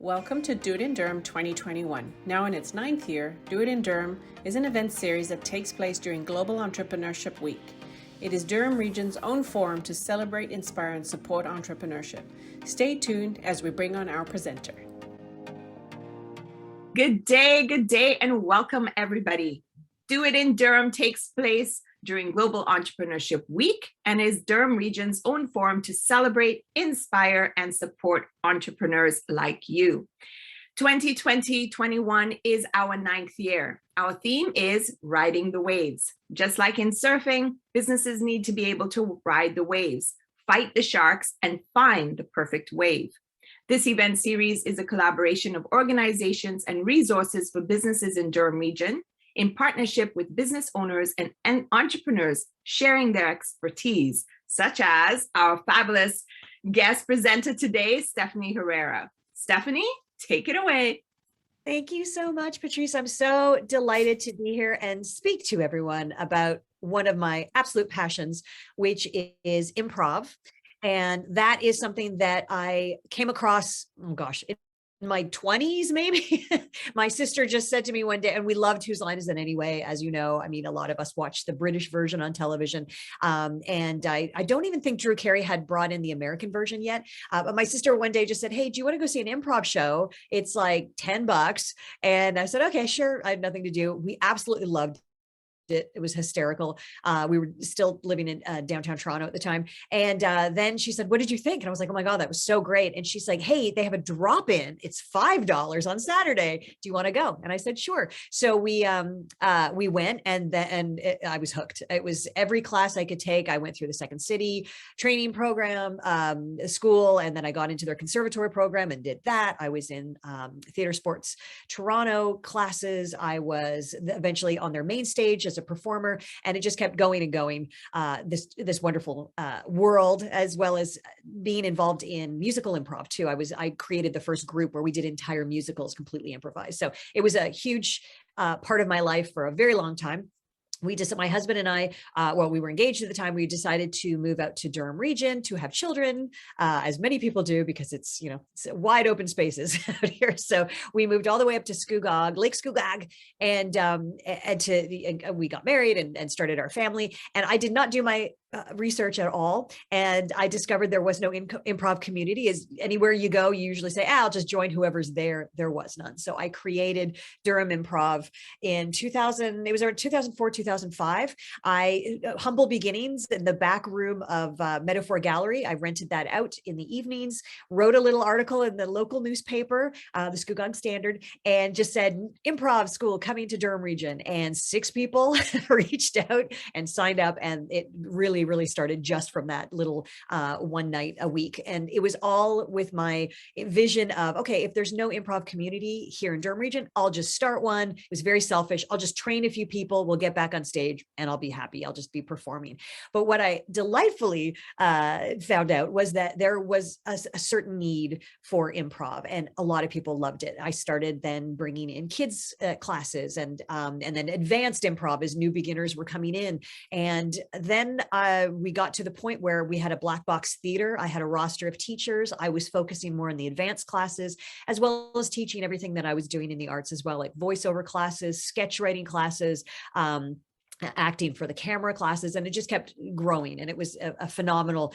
Welcome to Do It in Durham 2021. Now in its ninth year, Do It in Durham is an event series that takes place during Global Entrepreneurship Week. It is Durham Region's own forum to celebrate, inspire, and support entrepreneurship. Stay tuned as we bring on our presenter. Good day, and welcome everybody. Do It in Durham takes place during Global Entrepreneurship Week and is Durham Region's own forum to celebrate, inspire, and support entrepreneurs like you. 2020-21 is our ninth year. Our theme is riding the waves. Just like in surfing, businesses need to be able to ride the waves, fight the sharks, and find the perfect wave. This event series is a collaboration of organizations and resources for businesses in Durham Region, in partnership with business owners and entrepreneurs sharing their expertise, such as our fabulous guest presenter today, Stephanie Herrera. Stephanie, take it away. Thank you so much, Patrice. I'm so delighted to be here and speak to everyone about one of my absolute passions, which is improv. And that is something that I came across, in my 20s, maybe. My sister just said to me one day, and we loved Whose Line Is It Anyway? As you know, I mean, a lot of us watched the British version on television. And I don't even think Drew Carey had brought in the American version yet. But my sister one day just said, hey, do you want to go see an improv show? It's like $10. And I said, okay, sure. I had nothing to do. We absolutely loved it. It was hysterical. We were still living in downtown Toronto at the time. And then she said, what did you think? And I was like, oh my God, that was so great. And she's like, hey, they have a drop-in. It's $5 on Saturday. Do you want to go? And I said, sure. So we went I was hooked. It was every class I could take. I went through the Second City training program, school, and then I got into their conservatory program and did that. I was in Theatre Sports Toronto classes. I was eventually on their main stage as a performer, and it just kept going and going, this wonderful world, as well as being involved in musical improv too. I created the first group where we did entire musicals completely improvised. So it was a huge part of my life for a very long time. My husband and I, we were engaged at the time, we decided to move out to Durham Region to have children, as many people do, because it's wide open spaces out here. So we moved all the way up to Lake Scugog, and we got married and started our family. And I did not do my research at all. And I discovered there was no improv community. As anywhere you go, you usually say, I'll just join whoever's there. There was none. So I created Durham Improv in 2000. It was around 2004, 2005. Humble beginnings in the back room of Metaphor Gallery. I rented that out in the evenings, wrote a little article in the local newspaper, the Scugog Standard, and just said, improv school coming to Durham Region. And 6 people reached out and signed up. And it really started just from that little one night a week. And it was all with my vision of, okay, if there's no improv community here in Durham Region, I'll just start one. It was very selfish. I'll just train a few people. We'll get back on stage and I'll be happy. I'll just be performing. But what I delightfully found out was that there was a certain need for improv, and a lot of people loved it. I started then bringing in kids classes and then advanced improv as new beginners were coming in. And then we got to the point where we had a black box theater. I had a roster of teachers. I was focusing more on the advanced classes, as well as teaching everything that I was doing in the arts as well, like voiceover classes, sketch writing classes, acting for the camera classes, and it just kept growing. And it was a phenomenal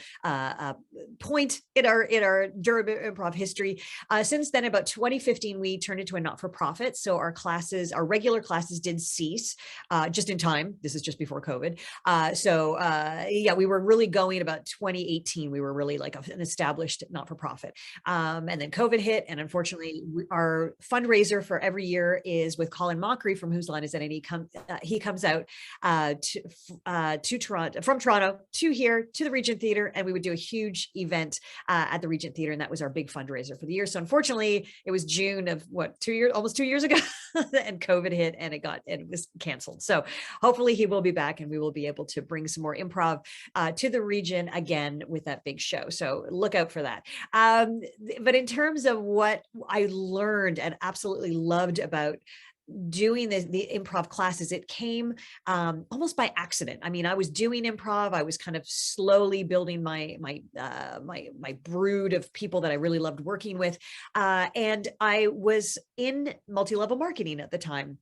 point in our Durham Improv history. Since then, about 2015, we turned into a not-for-profit. So our regular classes did cease just in time. This is just before COVID. We were really going about 2018. We were really like an established not-for-profit. And then COVID hit. And unfortunately, our fundraiser for every year is with Colin Mockery from Whose Line Is It? And he comes out to Toronto, from Toronto to here to the Regent Theatre, and we would do a huge event at the Regent Theatre, and that was our big fundraiser for the year. So unfortunately, it was June of almost 2 years ago, and COVID hit, and it was canceled. So hopefully he will be back, and we will be able to bring some more improv to the region again with that big show. So look out for that. But in terms of what I learned and absolutely loved about doing the improv classes, it came almost by accident. I mean, I was doing improv. I was kind of slowly building my brood of people that I really loved working with. And I was in multi-level marketing at the time.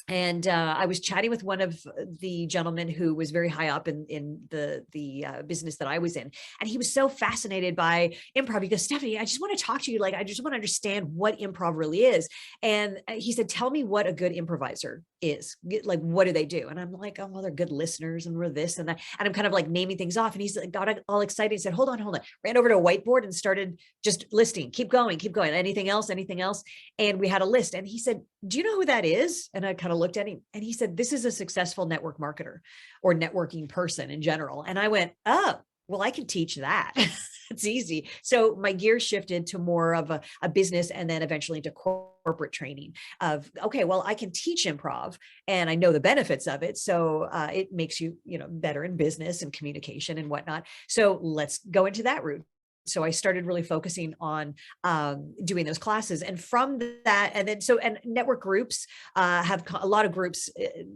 And I was chatting with one of the gentlemen who was very high up in the business that I was in. And he was so fascinated by improv. He goes, Stephanie, I just want to talk to you. Like, I just want to understand what improv really is. And he said, tell me what a good improviser is. Like, what do they do? And I'm like, oh, well, they're good listeners and we're this and that. And I'm kind of like naming things off. And he's like, got all excited. He said, hold on. Ran over to a whiteboard and started just listing, keep going. Anything else? And we had a list. And he said, do you know who that is? And I kind of looked at him and he said, this is a successful network marketer or networking person in general. And I went, oh, well, I can teach that. It's easy. So my gears shifted to more of a business and then eventually into corporate training of, okay, well, I can teach improv and I know the benefits of it. So it makes you, better in business and communication and whatnot. So let's go into that route. So I started really focusing on doing those classes, and from that, and network groups have a lot of groups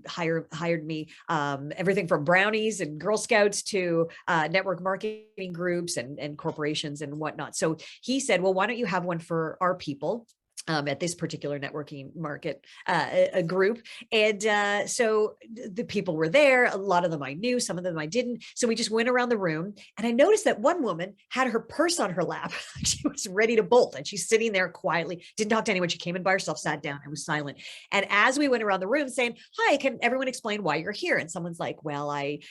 hired me, everything from brownies and Girl Scouts to network marketing groups and corporations and whatnot. So he said, well, why don't you have one for our people? At this particular networking market a group. And so the people were there. A lot of them I knew, some of them I didn't. So we just went around the room and I noticed that one woman had her purse on her lap. She was ready to bolt and she's sitting there quietly, didn't talk to anyone. She came in by herself, sat down and was silent. And as we went around the room saying, hi, can everyone explain why you're here? And someone's like, well, I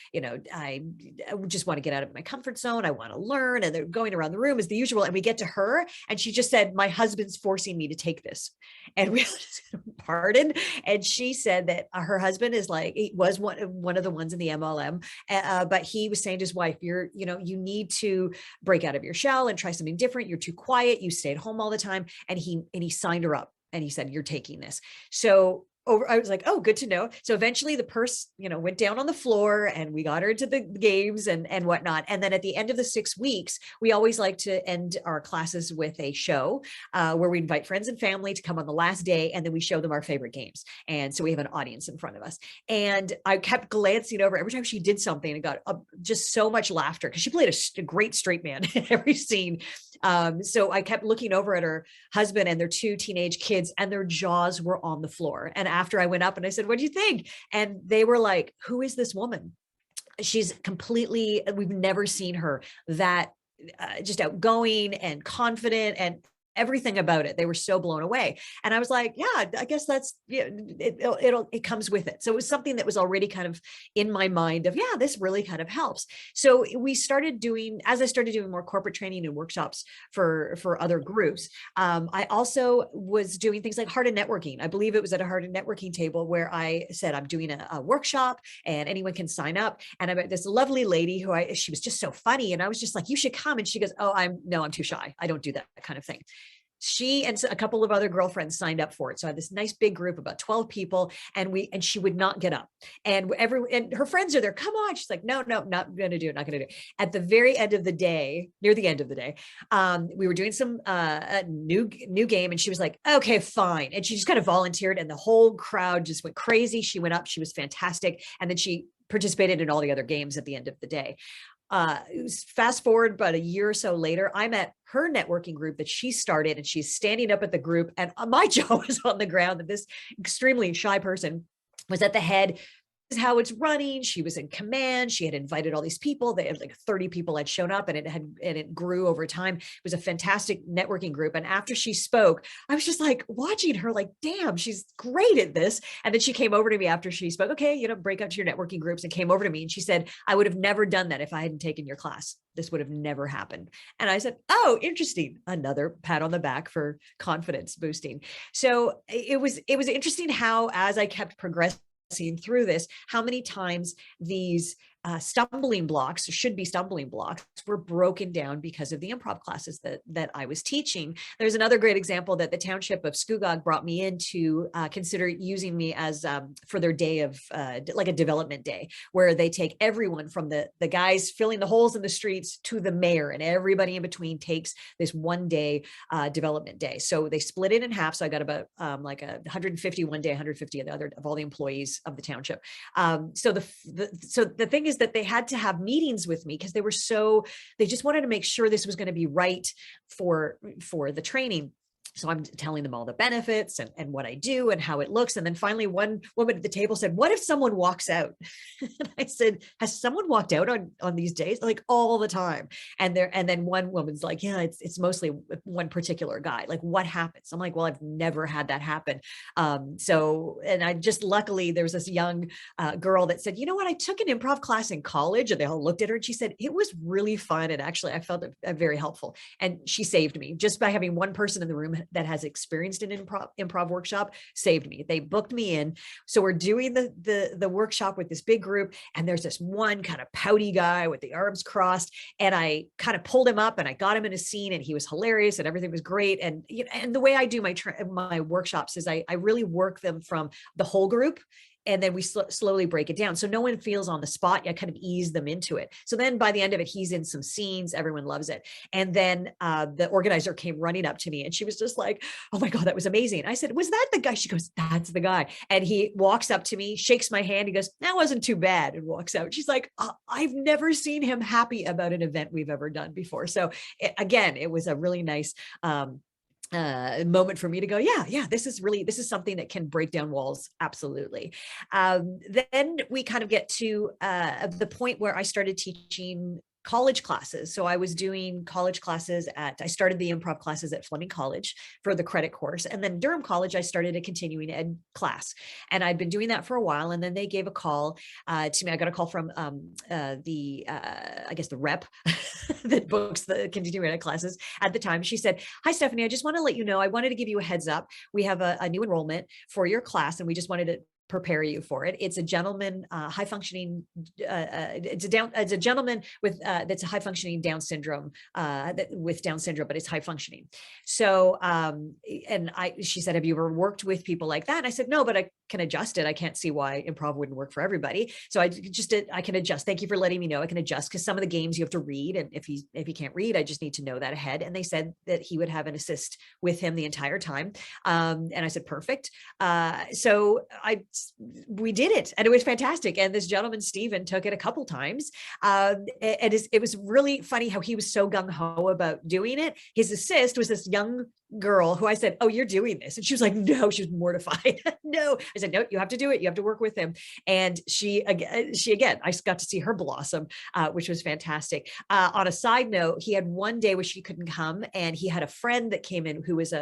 just want to get out of my comfort zone. I want to learn. And they're going around the room as the usual. And we get to her and she just said, my husband's forcing me to take this. And we just pardon. And she said that her husband is like, he was one of the ones in the MLM, but he was saying to his wife, you need to break out of your shell and try something different. You're too quiet. You stay at home all the time. And he signed her up and he said, you're taking this. So I was like, oh, good to know. So eventually the purse, went down on the floor and we got her into the games and whatnot. And then at the end of the 6 weeks, we always like to end our classes with a show where we invite friends and family to come on the last day. And then we show them our favorite games. And so we have an audience in front of us. And I kept glancing over every time she did something and got just so much laughter because she played a great straight man in every scene. So I kept looking over at her husband and their 2 teenage kids and their jaws were on the floor. And after I went up and I said, what do you think? And they were like, who is this woman? She's completely, we've never seen her that just outgoing and confident and everything about it. They were so blown away. And I was like, yeah, I guess that's, it comes with it. So it was something that was already kind of in my mind of, yeah, this really kind of helps. So we started doing, as I started doing more corporate training and workshops for other groups, I also was doing things like Heart of Networking. I believe it was at a Heart of Networking table where I said, I'm doing a workshop and anyone can sign up. And I met this lovely lady who she was just so funny. And I was just like, you should come. And she goes, oh, I'm too shy. I don't do that kind of thing. She and a couple of other girlfriends signed up for it. So I had this nice big group, about 12 people, and she would not get up. And her friends are there. Come on. She's like, no, not going to do it. Not going to do it. At the very end of the day, near the end of the day, we were doing some a new game, and she was like, okay, fine. And she just kind of volunteered, and the whole crowd just went crazy. She went up. She was fantastic. And then she participated in all the other games at the end of the day. Fast forward about a year or so later, I'm at her networking group that she started, and she's standing up at the group, and my jaw was on the ground. And this extremely shy person was at the head. This is how it's running. She was in command. She had invited all these people. They had like 30 people had shown up, and it grew over time. It was a fantastic networking group. And after she spoke, I was just like watching her, like, damn, she's great at this. And then she came over to me after she spoke. Okay, break up to your networking groups, and came over to me and she said, I would have never done that if I hadn't taken your class. This would have never happened. And I said, oh, interesting. Another pat on the back for confidence boosting. So it was interesting how, as I kept progressing through this, how many times these stumbling blocks, should be stumbling blocks, were broken down because of the improv classes that I was teaching. There's another great example that the township of Scugog brought me in to consider using me as for their day of like a development day, where they take everyone from the guys filling the holes in the streets to the mayor, and everybody in between takes this one day development day. So they split it in half. So I got about like 150 one day, 150 of the other, of all the employees of the township. So the thing is that they had to have meetings with me because they just wanted to make sure this was going to be right for the training. So I'm telling them all the benefits and what I do and how it looks. And then finally one woman at the table said, what if someone walks out? And I said, has someone walked out on these days? Like all the time. And then one woman's like, yeah, it's mostly one particular guy. Like what happens? I'm like, well, I've never had that happen. And I just, luckily there was this young girl that said, you know what? I took an improv class in college, and they all looked at her and she said, it was really fun. And actually I felt it very helpful. And she saved me just by having one person in the room that has experienced an improv workshop, saved me. They booked me in. So we're doing the workshop with this big group, and there's this one kind of pouty guy with the arms crossed, and I kind of pulled him up and I got him in a scene, and he was hilarious and everything was great. And the way I do my workshops is I really work them from the whole group, and then we slowly break it down. So no one feels on the spot. I kind of ease them into it. So then by the end of it, he's in some scenes. Everyone loves it. And then the organizer came running up to me, and she was just like, oh my God, that was amazing. I said, was that the guy? She goes, that's the guy. And he walks up to me, shakes my hand. He goes, that wasn't too bad, and walks out. She's like, I've never seen him happy about an event we've ever done before. So again, it was a really nice moment for me to go, yeah, this is something that can break down walls. Absolutely. Then we kind of get to the point where I started teaching college classes. So I was doing college classes I started the improv classes at Fleming College for the credit course. And then Durham College, I started a continuing ed class, and I'd been doing that for a while. And then they gave a call to me. I got a call from I guess the rep that books the continuing ed classes at the time. She said, hi, Stephanie, I just want to let you know, I wanted to give you a heads up. We have a new enrollment for your class, and we just wanted to prepare you for it. It's a gentleman, high functioning. It's a gentleman with that's a high functioning Down syndrome, with Down syndrome, but it's high functioning. So, she said, have you ever worked with people like that? And I said, no, but I can adjust it. I can't see why improv wouldn't work for everybody. So I can adjust. Thank you for letting me know. I can adjust, because some of the games you have to read, and if he can't read, I just need to know that ahead. And they said that he would have an assist with him the entire time. And I said, perfect. So we did it, and it was fantastic. And this gentleman, Stephen, took it a couple times. And it was really funny how he was so gung-ho about doing it. His assist was this young girl who I said, oh, you're doing this. And she was like, no, she was mortified. No, I said, no, you have to do it. You have to work with him. And she again, I got to see her blossom, which was fantastic. On a side note, he had one day where she couldn't come, and he had a friend that came in who was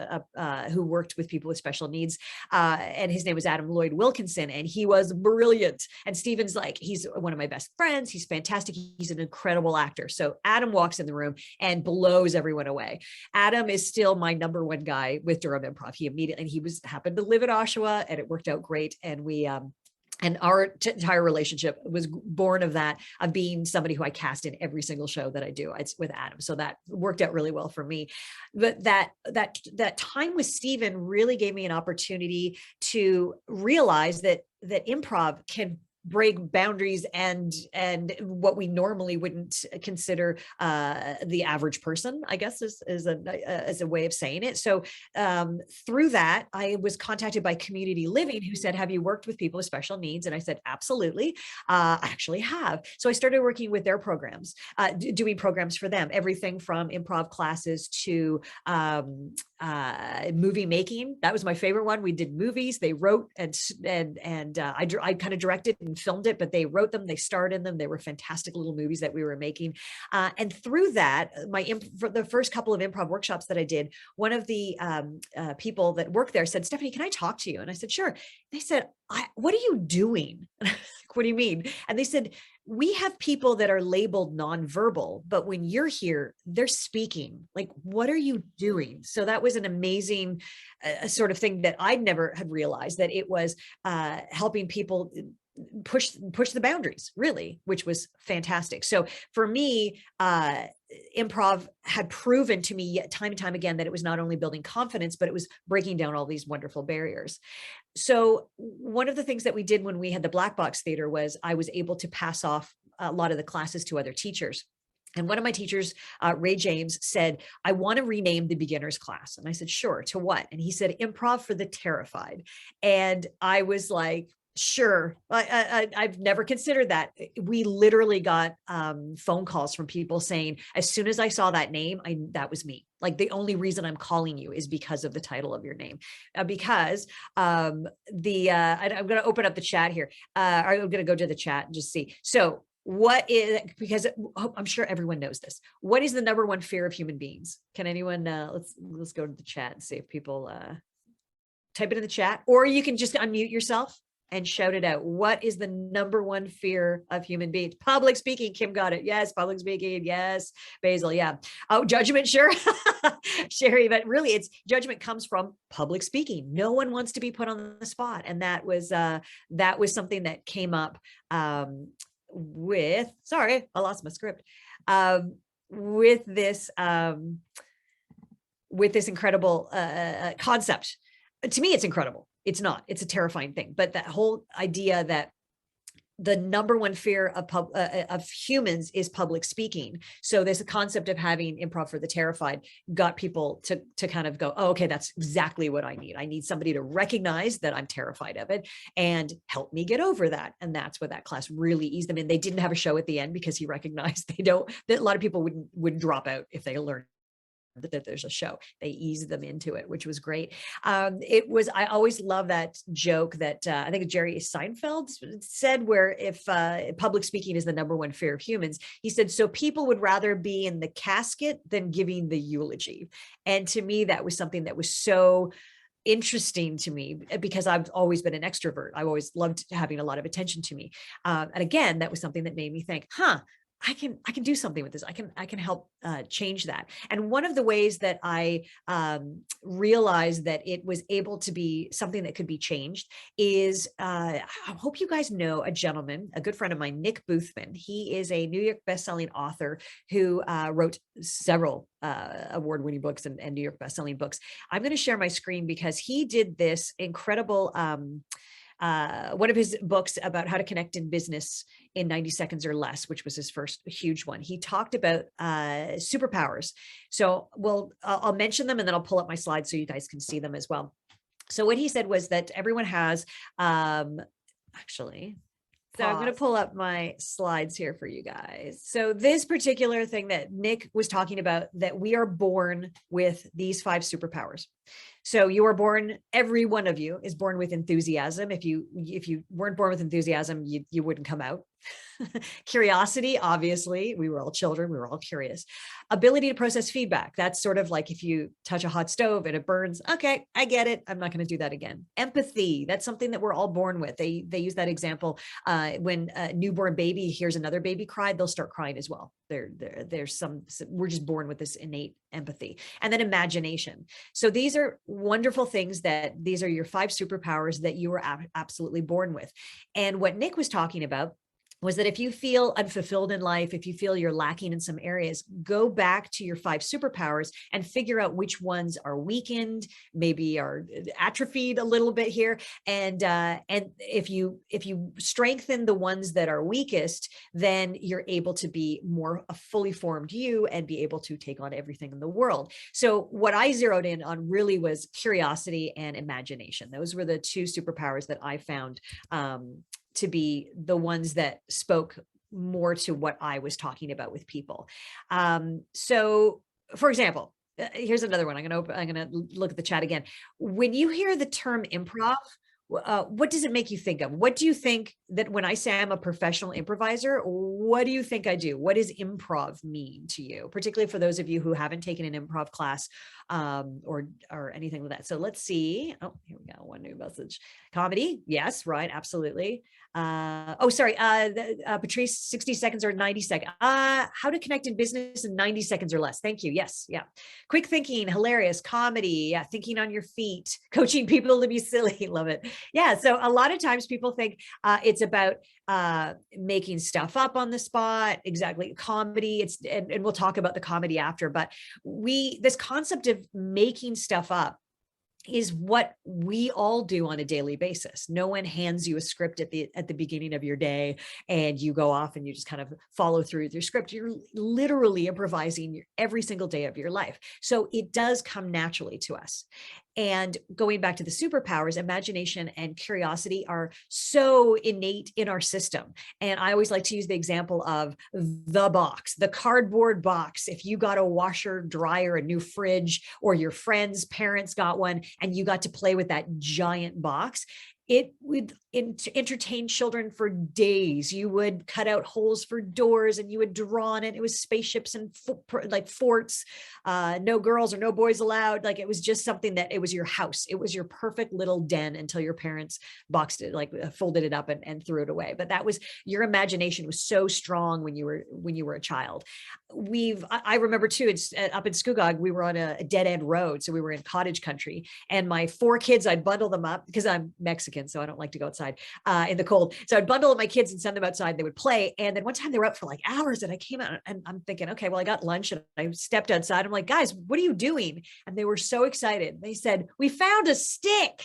who worked with people with special needs. And his name was Adam Lloyd Wilkinson, and he was brilliant. And Stephen's like, he's one of my best friends. He's fantastic. He's an incredible actor. So Adam walks in the room and blows everyone away. Adam is still my number one guy with Durham Improv. He happened to live in Oshawa, and it worked out great. And we, and our entire relationship was born of that, of being somebody who I cast in every single show that I do. It's with Adam. So that worked out really well for me. But that time with Stephen really gave me an opportunity to realize that improv can break boundaries and what we normally wouldn't consider the average person, I guess is a way of saying it. So through that, I was contacted by Community Living, who said, have you worked with people with special needs? And I said, absolutely. I actually have. So I started working with their programs, doing programs for them, everything from improv classes to movie making. That was my favorite one. We did movies. They wrote and I kind of directed and filmed it, but they wrote them, they starred in them. They were fantastic little movies that we were making. And through that, for the first couple of improv workshops that I did, one of the people that worked there said, Stephanie, can I talk to you? And I said, sure. They said, what are you doing? What do you mean? And they said, we have people that are labeled nonverbal, but when you're here, they're speaking. Like, what are you doing? So that was an amazing sort of thing that I'd never had realized, that it was helping people push the boundaries, really, which was fantastic. So for me, improv had proven to me time and time again that it was not only building confidence, but it was breaking down all these wonderful barriers. So one of the things that we did when we had the Black Box Theater was I was able to pass off a lot of the classes to other teachers. And one of my teachers, Ray James, said, I want to rename the beginners class. And I said, sure, to what? And he said, Improv for the Terrified. And I was like, sure. I've never considered that. We literally got phone calls from people saying, as soon as I saw that name, that was me. Like, the only reason I'm calling you is because of the title of your name. Because I'm going to open up the chat here. I'm going to go to the chat and just see. So what is, because I'm sure everyone knows this. What is the number one fear of human beings? Can anyone, let's go to the chat and see if people type it in the chat, or you can just unmute yourself and shout it out. What is the number one fear of human beings? Public speaking. Kim got it. Yes. Public speaking. Yes. Basil. Yeah. Oh, judgment. Sure. Sherry, but really it's judgment comes from public speaking. No one wants to be put on the spot. And that was something that came up sorry, I lost my script, with this incredible concept. To me, it's incredible. It's not, it's a terrifying thing, but that whole idea that the number one fear of humans is public speaking. So there's a concept of having Improv for the Terrified got people to kind of go, oh, okay, that's exactly what I need. I need somebody to recognize that I'm terrified of it and help me get over that. And that's what that class really eased them in. They didn't have a show at the end because he recognized that a lot of people wouldn't drop out if they learned that there's a show. They eased them into it, which was great. I always love that joke that I think Jerry Seinfeld said, where if public speaking is the number one fear of humans, he said, so people would rather be in the casket than giving the eulogy. And to me, that was something that was so interesting to me, because I've always been an extrovert. I've always loved having a lot of attention to me. And again, that was something that made me think, I can do something with this. I can help change that. And one of the ways that I realized that it was able to be something that could be changed is, I hope you guys know a gentleman, a good friend of mine, Nick Boothman. He is a New York bestselling author who wrote several award-winning books and New York bestselling books. I'm going to share my screen because he did this incredible one of his books about how to connect in business in 90 seconds or less, which was his first huge one. He talked about superpowers. So I'll mention them and then I'll pull up my slides so you guys can see them as well. So what he said was that everyone has, actually, so I'm going to pull up my slides here for you guys. So this particular thing that Nick was talking about, that we are born with these 5 superpowers. So you are born, every one of you is born with enthusiasm. If you weren't born with enthusiasm, you wouldn't come out. Curiosity, obviously, we were all children, we were all curious. Ability to process feedback. That's sort of like if you touch a hot stove and it burns. Okay, I get it. I'm not going to do that again. Empathy. That's something that we're all born with. They use that example when a newborn baby hears another baby cry, they'll start crying as well. We're just born with this innate empathy. And then imagination. So these are wonderful things these are your 5 superpowers that you were absolutely born with. And what Nick was talking about was that if you feel unfulfilled in life, if you feel you're lacking in some areas, go back to your 5 superpowers and figure out which ones are weakened, maybe are atrophied a little bit here. And if you strengthen the ones that are weakest, then you're able to be more a fully formed you and be able to take on everything in the world. So what I zeroed in on really was curiosity and imagination. Those were the 2 superpowers that I found to be the ones that spoke more to what I was talking about with people. So for example, here's another one. I'm going to look at the chat again. When you hear the term improv, what does it make you think of? What do you think that when I say I'm a professional improviser, what do you think I do? What does improv mean to you? Particularly for those of you who haven't taken an improv class or anything like that. So let's see. Oh, here we go. One new message. Comedy. Yes, right. Absolutely. Patrice, 60 seconds or 90 seconds. How to connect in business in 90 seconds or less. Thank you. Yes. Yeah. Quick thinking, hilarious, comedy. Yeah. Thinking on your feet, coaching people to be silly. Love it. Yeah. So a lot of times people think it's It's about making stuff up on the spot. Exactly. Comedy. And we'll talk about the comedy after, but this concept of making stuff up is what we all do on a daily basis. No one hands you a script at the beginning of your day and you go off and you just kind of follow through with your script. You're literally improvising every single day of your life. So it does come naturally to us. And going back to the superpowers, imagination and curiosity are so innate in our system. And I always like to use the example of the box, the cardboard box. If you got a washer, dryer, a new fridge, or your friend's parents got one, and you got to play with that giant box, it would entertain children for days. You would cut out holes for doors and you would draw on it. It was spaceships and like forts, no girls or no boys allowed. Like it was just something that it was your house. It was your perfect little den until your parents boxed it, like folded it up and threw it away. But that was, your imagination was so strong when you were a child. I remember too, it's up in Scugog, we were on a dead end road. So we were in cottage country, and my 4 kids, I'd bundle them up because I'm Mexican, so I don't like to go outside in the cold. So I'd bundle up my kids and send them outside. They would play. And then one time they were out for like hours, and I came out and I'm thinking, okay, well, I got lunch, and I stepped outside. I'm like, guys, what are you doing? And they were so excited. They said, we found a stick.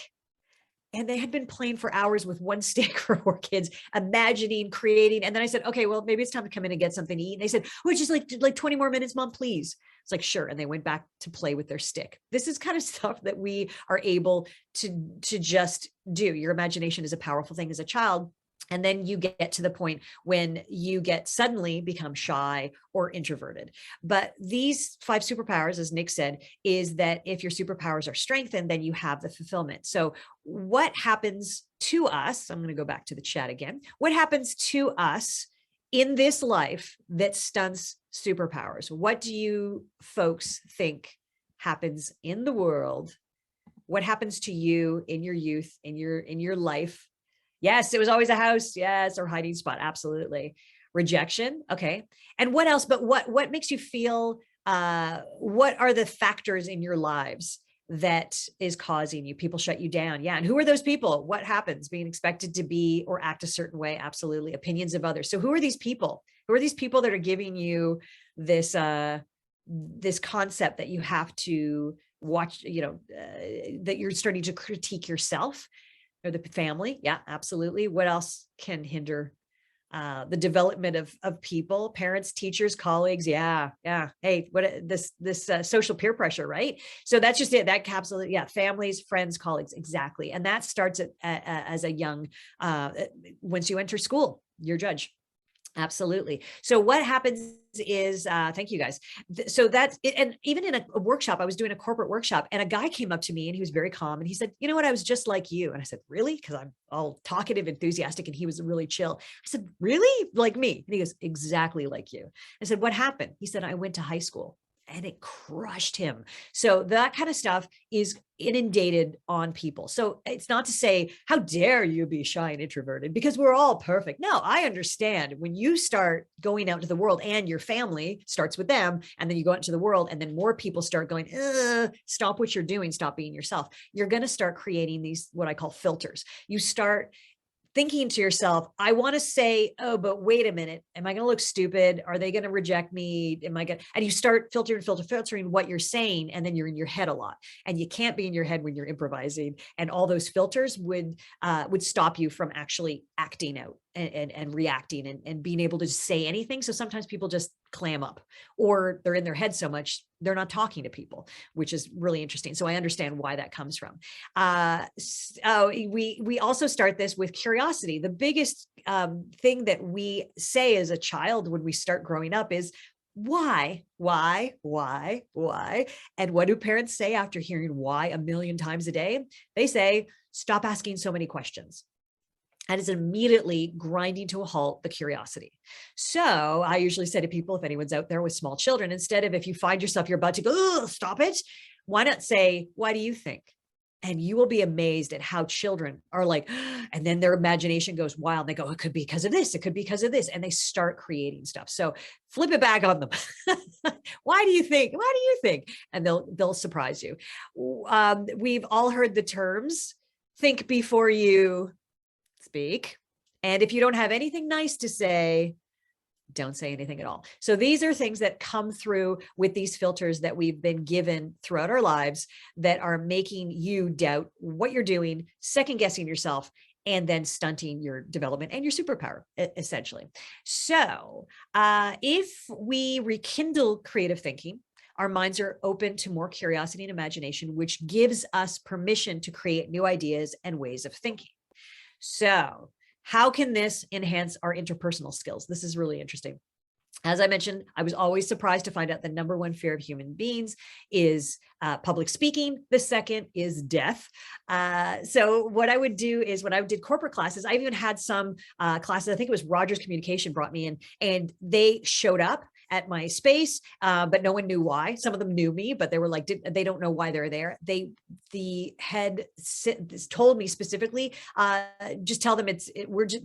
And they had been playing for hours with one stick for 4 kids, imagining, creating. And then I said, okay, well, maybe it's time to come in and get something to eat. And they said, well, just like 20 more minutes, Mom, please. It's like, sure. And they went back to play with their stick. This is kind of stuff that we are able to just do. Your imagination is a powerful thing as a child. And then you get to the point when you suddenly become shy or introverted. But these 5 superpowers, as Nick said, is that if your superpowers are strengthened, then you have the fulfillment. So what happens to us? I'm going to go back to the chat again. What happens to us in this life that stunts superpowers? What do you folks think happens in the world? What happens to you in your youth, in your life? Yes, it was always a house. Yes, or hiding spot. Absolutely. Rejection. Okay. And what else? But what makes you feel, what are the factors in your lives that is causing you? People shut you down. Yeah. And who are those people? What happens? Being expected to be or act a certain way. Absolutely. Opinions of others. So who are these people? Who are these people that are giving you this, this concept that you have to watch, that you're starting to critique yourself? Or the family. Yeah, absolutely. What else can hinder the development of people? Parents, teachers, colleagues. Yeah. Hey, what this social peer pressure, right? So that's just it. That absolutely. Yeah. Families, friends, colleagues. Exactly. And that starts as a young, once you enter school, you're judged. Absolutely. So what happens is, thank you guys. So that's it. And even in a workshop, I was doing a corporate workshop, and a guy came up to me and he was very calm. And he said, you know what? I was just like you. And I said, really? Because I'm all talkative, enthusiastic. And he was really chill. I said, really? Like me? And he goes, exactly like you. I said, what happened? He said, I went to high school. And it crushed him. So that kind of stuff is inundated on people. So it's not to say, how dare you be shy and introverted, because we're all perfect. No, I understand when you start going out into the world, and your family starts with them, and then you go out into the world, and then more people start going, stop what you're doing, stop being yourself. You're going to start creating these, what I call filters. You start thinking to yourself, I want to say, oh, but wait a minute. Am I going to look stupid? Are they going to reject me? Am I going to, and you start filtering what you're saying. And then you're in your head a lot, and you can't be in your head when you're improvising. And all those filters would stop you from actually acting out and reacting and being able to say anything. So sometimes people just clam up, or they're in their head so much they're not talking to people, which is really interesting. So I understand why that comes from. We also start this with curiosity. The biggest thing that we say as a child when we start growing up is, why? And what do parents say after hearing why a million times a day? They say, stop asking so many questions. And it's immediately grinding to a halt the curiosity. So I usually say to people, if anyone's out there with small children, instead of, if you find yourself, you're about to go, oh, stop it, why not say, why do you think? And you will be amazed at how children are like, and then their imagination goes wild. They go, it could be because of this. It could be because of this. And they start creating stuff. So flip it back on them. Why do you think? Why do you think? And they'll surprise you. We've all heard the terms, think before you speak, And if you don't have anything nice to say, don't say anything at all. So these are things that come through with these filters that we've been given throughout our lives that are making you doubt what you're doing, second guessing yourself, and then stunting your development and your superpower, essentially. So if we rekindle creative thinking, our minds are open to more curiosity and imagination, which gives us permission to create new ideas and ways of thinking. So how can this enhance our interpersonal skills? This is really interesting. As I mentioned, I was always surprised to find out the number one fear of human beings is public speaking. The second is death. So what I would do is when I did corporate classes, I even had some classes, I think it was Rogers Communication brought me in, and they showed up at my space, but no one knew why. Some of them knew me, but they were like, they don't know why they're there. The head told me specifically, just tell them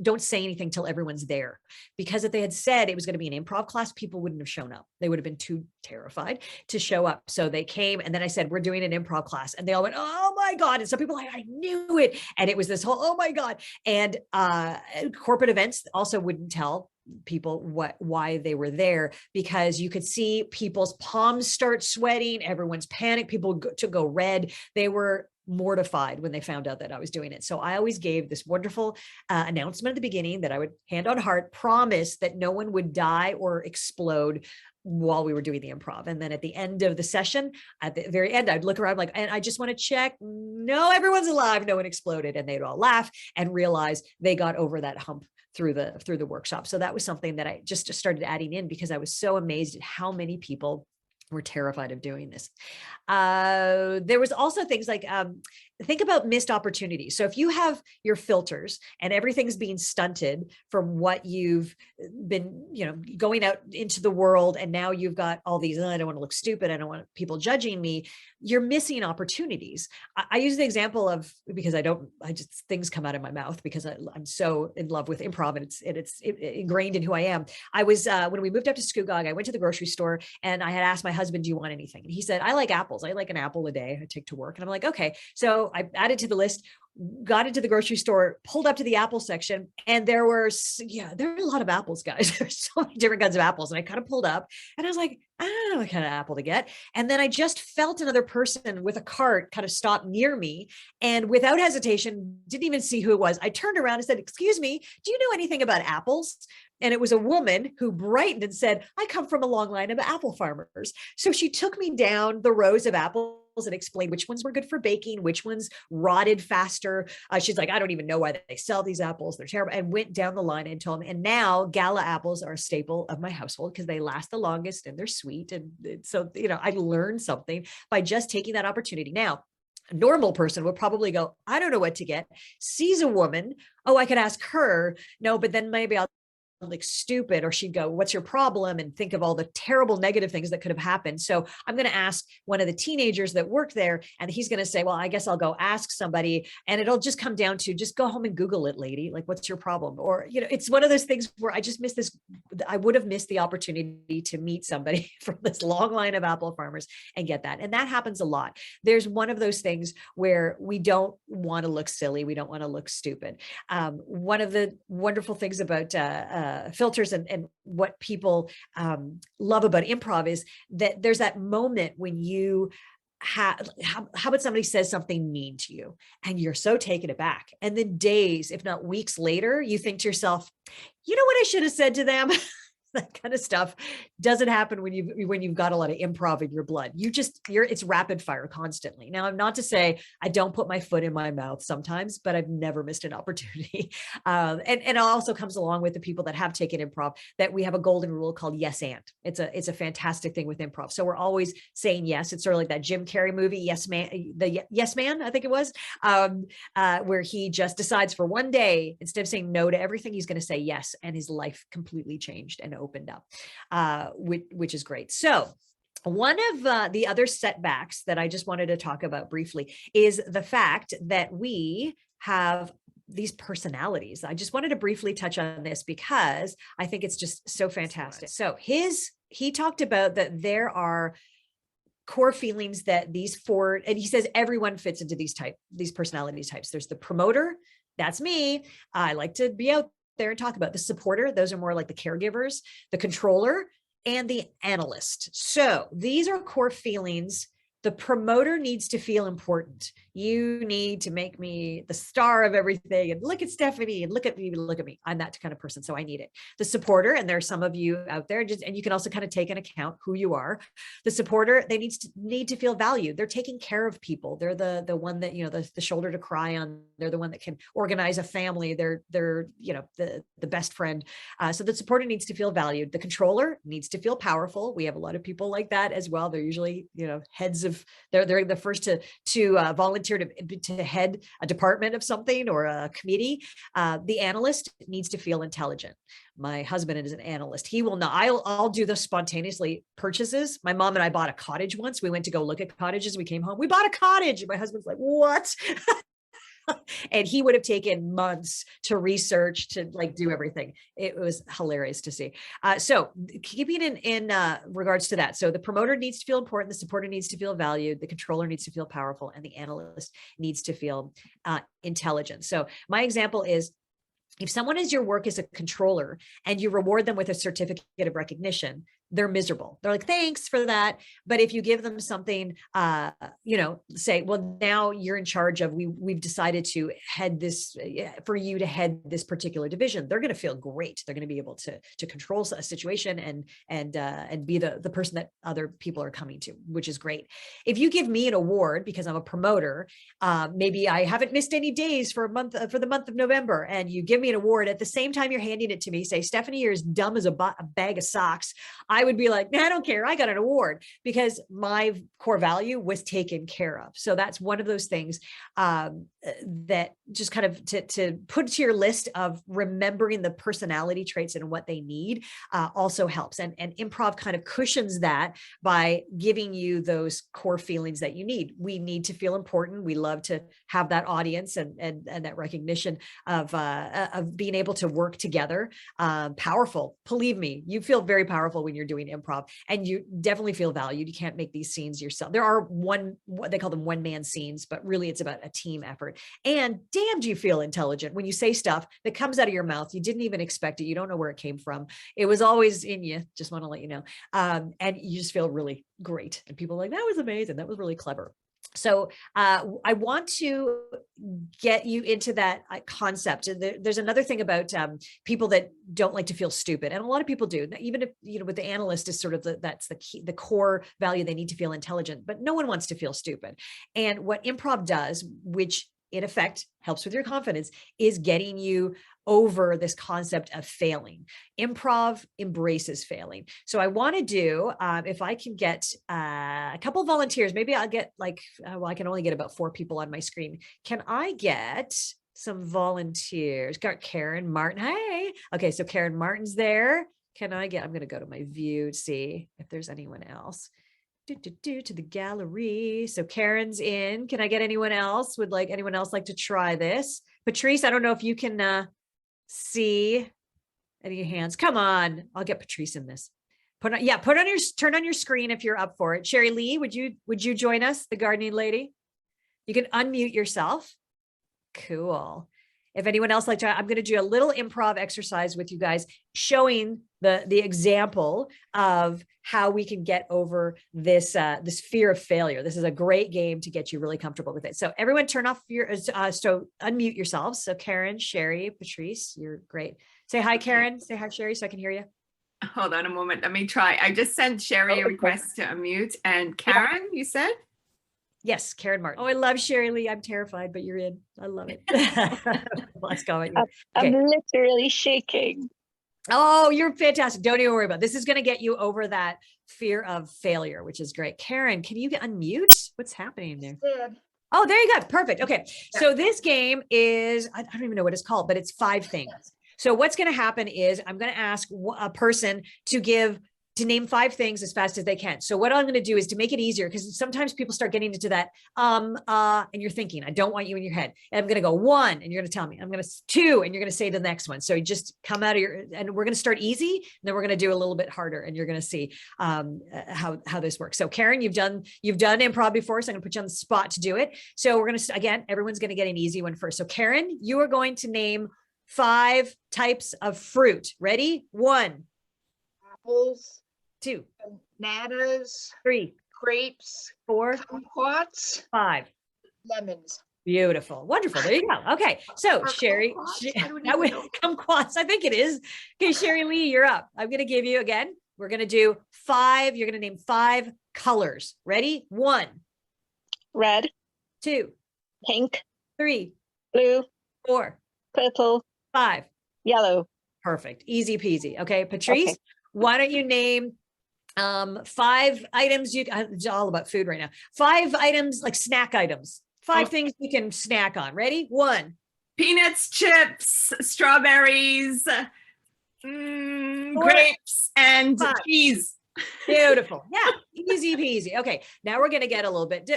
don't say anything till everyone's there. Because if they had said it was going to be an improv class, people wouldn't have shown up. They would have been too terrified to show up. So they came, and then I said, we're doing an improv class. And they all went, oh my God. And some people like, I knew it. And it was this whole, oh my God. And corporate events also wouldn't tell people why they were there, because you could see people's palms start sweating, everyone's panicked, people go red. They were mortified when they found out that I was doing it. So I always gave this wonderful announcement at the beginning that I would, hand on heart, promise that no one would die or explode while we were doing the improv. And then at the end of the session, at the very end, I'd look around like, and I just want to check, no, everyone's alive, no one exploded. And they'd all laugh and realize they got over that hump through the workshop. So that was something that I just started adding in because I was so amazed at how many people were terrified of doing this. There was also things like, think about missed opportunities. So if you have your filters and everything's being stunted from what you've been, going out into the world, and now you've got all these, I don't want to look stupid, I don't want people judging me, you're missing opportunities. I use the example of, because things come out of my mouth because I'm so in love with improv, and it's ingrained in who I am. I was, when we moved up to Scugog, I went to the grocery store and I had asked my husband, do you want anything? And he said, I like apples. I like an apple a day I take to work. And I'm like, okay. So I added to the list, got into the grocery store, pulled up to the apple section, and there are a lot of apples, guys. There's so many different kinds of apples. And I kind of pulled up and I was like, I don't know what kind of apple to get. And then I just felt another person with a cart kind of stop near me, and without hesitation, didn't even see who it was. I turned around and said, excuse me, do you know anything about apples? And it was a woman who brightened and said, I come from a long line of apple farmers. So she took me down the rows of apples and explained which ones were good for baking, which ones rotted faster. She's like, I don't even know why they sell these apples. They're terrible. And went down the line and told me. And now Gala apples are a staple of my household because they last the longest and they're sweet. And so, I learned something by just taking that opportunity. Now, a normal person would probably go, I don't know what to get. Sees a woman. Oh, I could ask her. No, but then maybe I'll like stupid, or she'd go, what's your problem? And think of all the terrible negative things that could have happened. So I'm going to ask one of the teenagers that work there, and he's going to say, well, I guess I'll go ask somebody, and it'll just come down to, just go home and Google it, lady. Like, what's your problem? Or, it's one of those things where I just missed this. I would have missed the opportunity to meet somebody from this long line of apple farmers and get that. And that happens a lot. There's one of those things where we don't want to look silly. We don't want to look stupid. One of the wonderful things about, filters and what people love about improv is that there's that moment when you how about somebody says something mean to you and you're so taken aback, and then days, if not weeks later, you think to yourself, you know what I should have said to them? That kind of stuff doesn't happen when you've got a lot of improv in your blood. It's rapid fire constantly. Now, I'm not to say I don't put my foot in my mouth sometimes, but I've never missed an opportunity. And it also comes along with the people that have taken improv, that we have a golden rule called yes and. It's a fantastic thing with improv. So we're always saying yes. It's sort of like that Jim Carrey movie, Yes Man, Yes Man, I think it was, where he just decides for one day, instead of saying no to everything, he's going to say yes, and his life completely changed and opened up, which is great. So one of the other setbacks that I just wanted to talk about briefly is the fact that we have these personalities. I just wanted to briefly touch on this because I think it's just so fantastic. So he talked about that there are core feelings that these four, and he says everyone fits into these personality types. There's the promoter. That's me. I like to be out there and talk about. The supporter, those are more like the caregivers, the controller, and the analyst. So these are core feelings. The promoter needs to feel important. You need to make me the star of everything. And look at Stephanie and look at me, look at me. I'm that kind of person. So I need it. The supporter, and there are some of you out there, and you can also kind of take into account who you are. The supporter, they need to feel valued. They're taking care of people. They're the one that, the shoulder to cry on. They're the one that can organize a family. They're the best friend. So the supporter needs to feel valued. The controller needs to feel powerful. We have a lot of people like that as well. They're usually, heads of, they're the first to volunteer to head a department of something or a committee. The analyst needs to feel intelligent. My husband is an analyst. He will not, I'll do the spontaneously purchases. My mom and I bought a cottage once. We went to go look at cottages. We came home, we bought a cottage. My husband's like, what? And he would have taken months to research, to do everything. It was hilarious to see. So keeping in regards to that. So the promoter needs to feel important. The supporter needs to feel valued. The controller needs to feel powerful, and the analyst needs to feel intelligent. So my example is, if someone is your work as a controller and you reward them with a certificate of recognition, they're miserable. They're like, thanks for that. But if you give them something, say, well, now you're in charge of, we've decided to head this, for you to head this particular division, they're going to feel great. They're going to be able to control a situation and be the person that other people are coming to, which is great. If you give me an award because I'm a promoter, maybe I haven't missed any days for the month of November, and you give me an award at the same time you're handing it to me, say, Stephanie, you're as dumb as a bag of socks. I would be like, I don't care. I got an award because my core value was taken care of. So that's one of those things that just kind of to put to your list of remembering the personality traits and what they need also helps. And improv kind of cushions that by giving you those core feelings that you need. We need to feel important. We love to have that audience and that recognition of being able to work together. Powerful. Believe me, you feel very powerful when you're doing improv, and you definitely feel valued. You can't make these scenes yourself. There are what they call them one-man scenes, but really it's about a team effort. And damn, do you feel intelligent when you say stuff that comes out of your mouth. You didn't even expect it. You don't know where it came from. It was always in you. Just want to let you know. And you just feel really great. And people are like, that was amazing. That was really clever. So I want to get you into that concept. There's another thing about people that don't like to feel stupid, and a lot of people do. Even if with the analyst is sort of that's the key, the core value. They need to feel intelligent, but no one wants to feel stupid. And what improv does, which in effect helps with your confidence, is getting you over this concept of failing. Improv embraces failing. So I want to do, if I can get a couple of volunteers, maybe I'll get I can only get about 4 people on my screen. Can I get some volunteers? Got Karen Martin. Hey. Okay. So Karen Martin's there. I'm going to go to my view to see if there's anyone else. To the gallery. So Karen's in. Can I get anyone else? Would anyone else like to try this? Patrice, I don't know if you can see any hands. Come on, I'll get Patrice in this. Turn on your screen if you're up for it. Sherry Lee, would you join us, the gardening lady? You can unmute yourself. Cool. If anyone else like to, I'm going to do a little improv exercise with you guys, showing the example of how we can get over this this fear of failure. This is a great game to get you really comfortable with it. So everyone turn off your, so unmute yourselves. So Karen, Sherry, Patrice, you're great. Say hi, Karen. Say hi, Sherry, so I can hear you. Hold on a moment. Let me try. I just sent Sherry a request to unmute. And Karen, you said? Yes, Karen Martin. Oh, I love Sherry Lee. I'm terrified, but you're in. I love it. Let's go. Okay. I'm literally shaking. Oh, you're fantastic. Don't even worry about it. This is going to get you over that fear of failure, which is great. Karen, can you unmute? What's happening there? Oh, there you go. Perfect. Okay. So this game is, I don't even know what it's called, but it's 5 things. So what's going to happen is I'm going to ask a person to name 5 things as fast as they can. So what I'm going to do is to make it easier, because sometimes people start getting into that, and you're thinking, I don't want you in your head. And I'm going to go 1, and you're going to tell me. I'm going to 2, and you're going to say the next one. So you just come out of and we're going to start easy, and then we're going to do a little bit harder, and you're going to see how this works. So Karen, you've done improv before, so I'm going to put you on the spot to do it. So we're going to, again, everyone's going to get an easy one first. So Karen, you are going to name 5 types of fruit. Ready? 1, Apples, 2, bananas, 3, grapes, 4, kumquats, 5. lemons. Beautiful. Wonderful. There you go. Okay. So Are Sherry, kumquats? I don't that even would know. kumquats. I think it is. Okay, Sherry Lee, you're up. I'm going to give you again. We're going to do 5. You're going to name 5 colors. Ready? 1, Red, 2, pink, 3, blue, 4, purple, 5. yellow. Perfect. Easy peasy. Okay. Patrice, Okay. why don't you name 5 items it's all about food right now. 5 items, like snack items. 5 things you can snack on. Ready? 1, Peanuts, chips, strawberries, grapes, and 5. cheese. Beautiful. Yeah. Easy peasy. Okay. Now we're going to get a little bit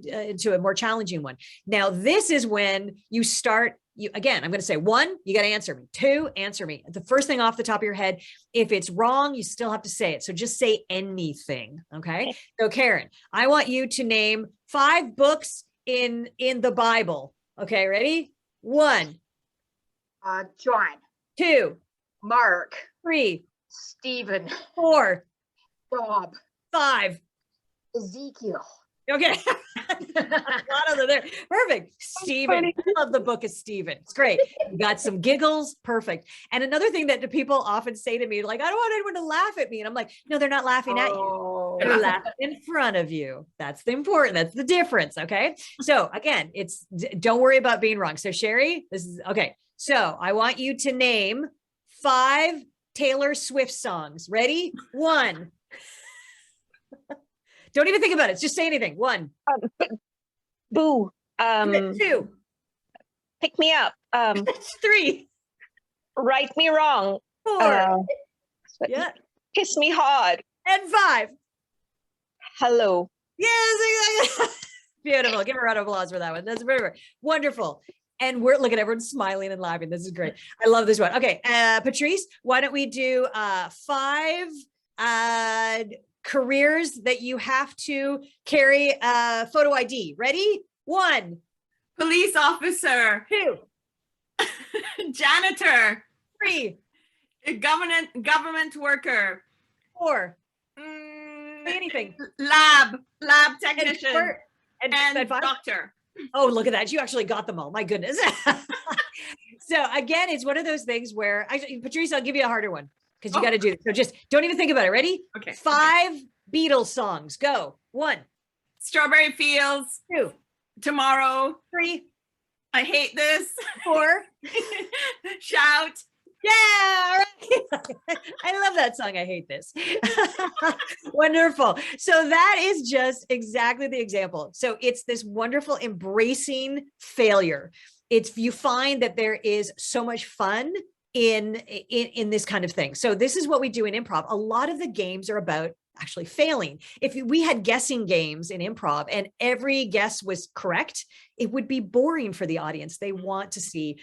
into a more challenging one. Now, this is when you start. Again, I'm going to say 1, you got to answer me. 2, answer me. The first thing off the top of your head. If it's wrong, you still have to say it. So just say anything. Okay. So Karen, I want you to name 5 books in the Bible. Okay. Ready? 1, John, 2, Mark, 3, Stephen, 4, Bob, 5. Ezekiel. Okay. A lot of them there. Perfect. Stephen. I love the book of Stephen. It's great. You got some giggles. Perfect. And another thing that the people often say to me, like, I don't want anyone to laugh at me. And I'm like, no, they're not laughing at you. Oh, They're laughing in front of you. That's the important. That's the difference. Okay. So again, don't worry about being wrong. So Sherry, this is okay. So I want you to name 5 Taylor Swift songs. Ready? 1. Don't even think about it. Just say anything. 1. Boo. 2. Pick me up. 3. Right me wrong. 4. Yeah. Kiss me hard. And 5. Hello. Yes, exactly. Beautiful. Give a round of applause for that one. That's very wonderful. And look at everyone smiling and laughing. This is great. I love this one. Okay. Patrice, why don't we do 5 careers that you have to carry photo ID. Ready? 1, Police officer, 2, janitor, 3, government worker, 4. Say anything. lab And technician, and 5. doctor. Oh, look at that. You actually got them all. My goodness. So again, it's one of those things where Patrice, I'll give you a harder one because you got to do it. So just don't even think about it. Ready? Okay. 5 Beatles songs. Go. 1, Strawberry Fields, 2, Tomorrow, 3, I Hate This, 4. Shout. Yeah. Right. I love that song. I Hate This. Wonderful. So that is just exactly the example. So it's this wonderful embracing failure. You find that there is so much fun in this kind of thing. So this is what we do in improv. A lot of the games are about actually failing. If we had guessing games in improv and every guess was correct, it would be boring for the audience. They want to see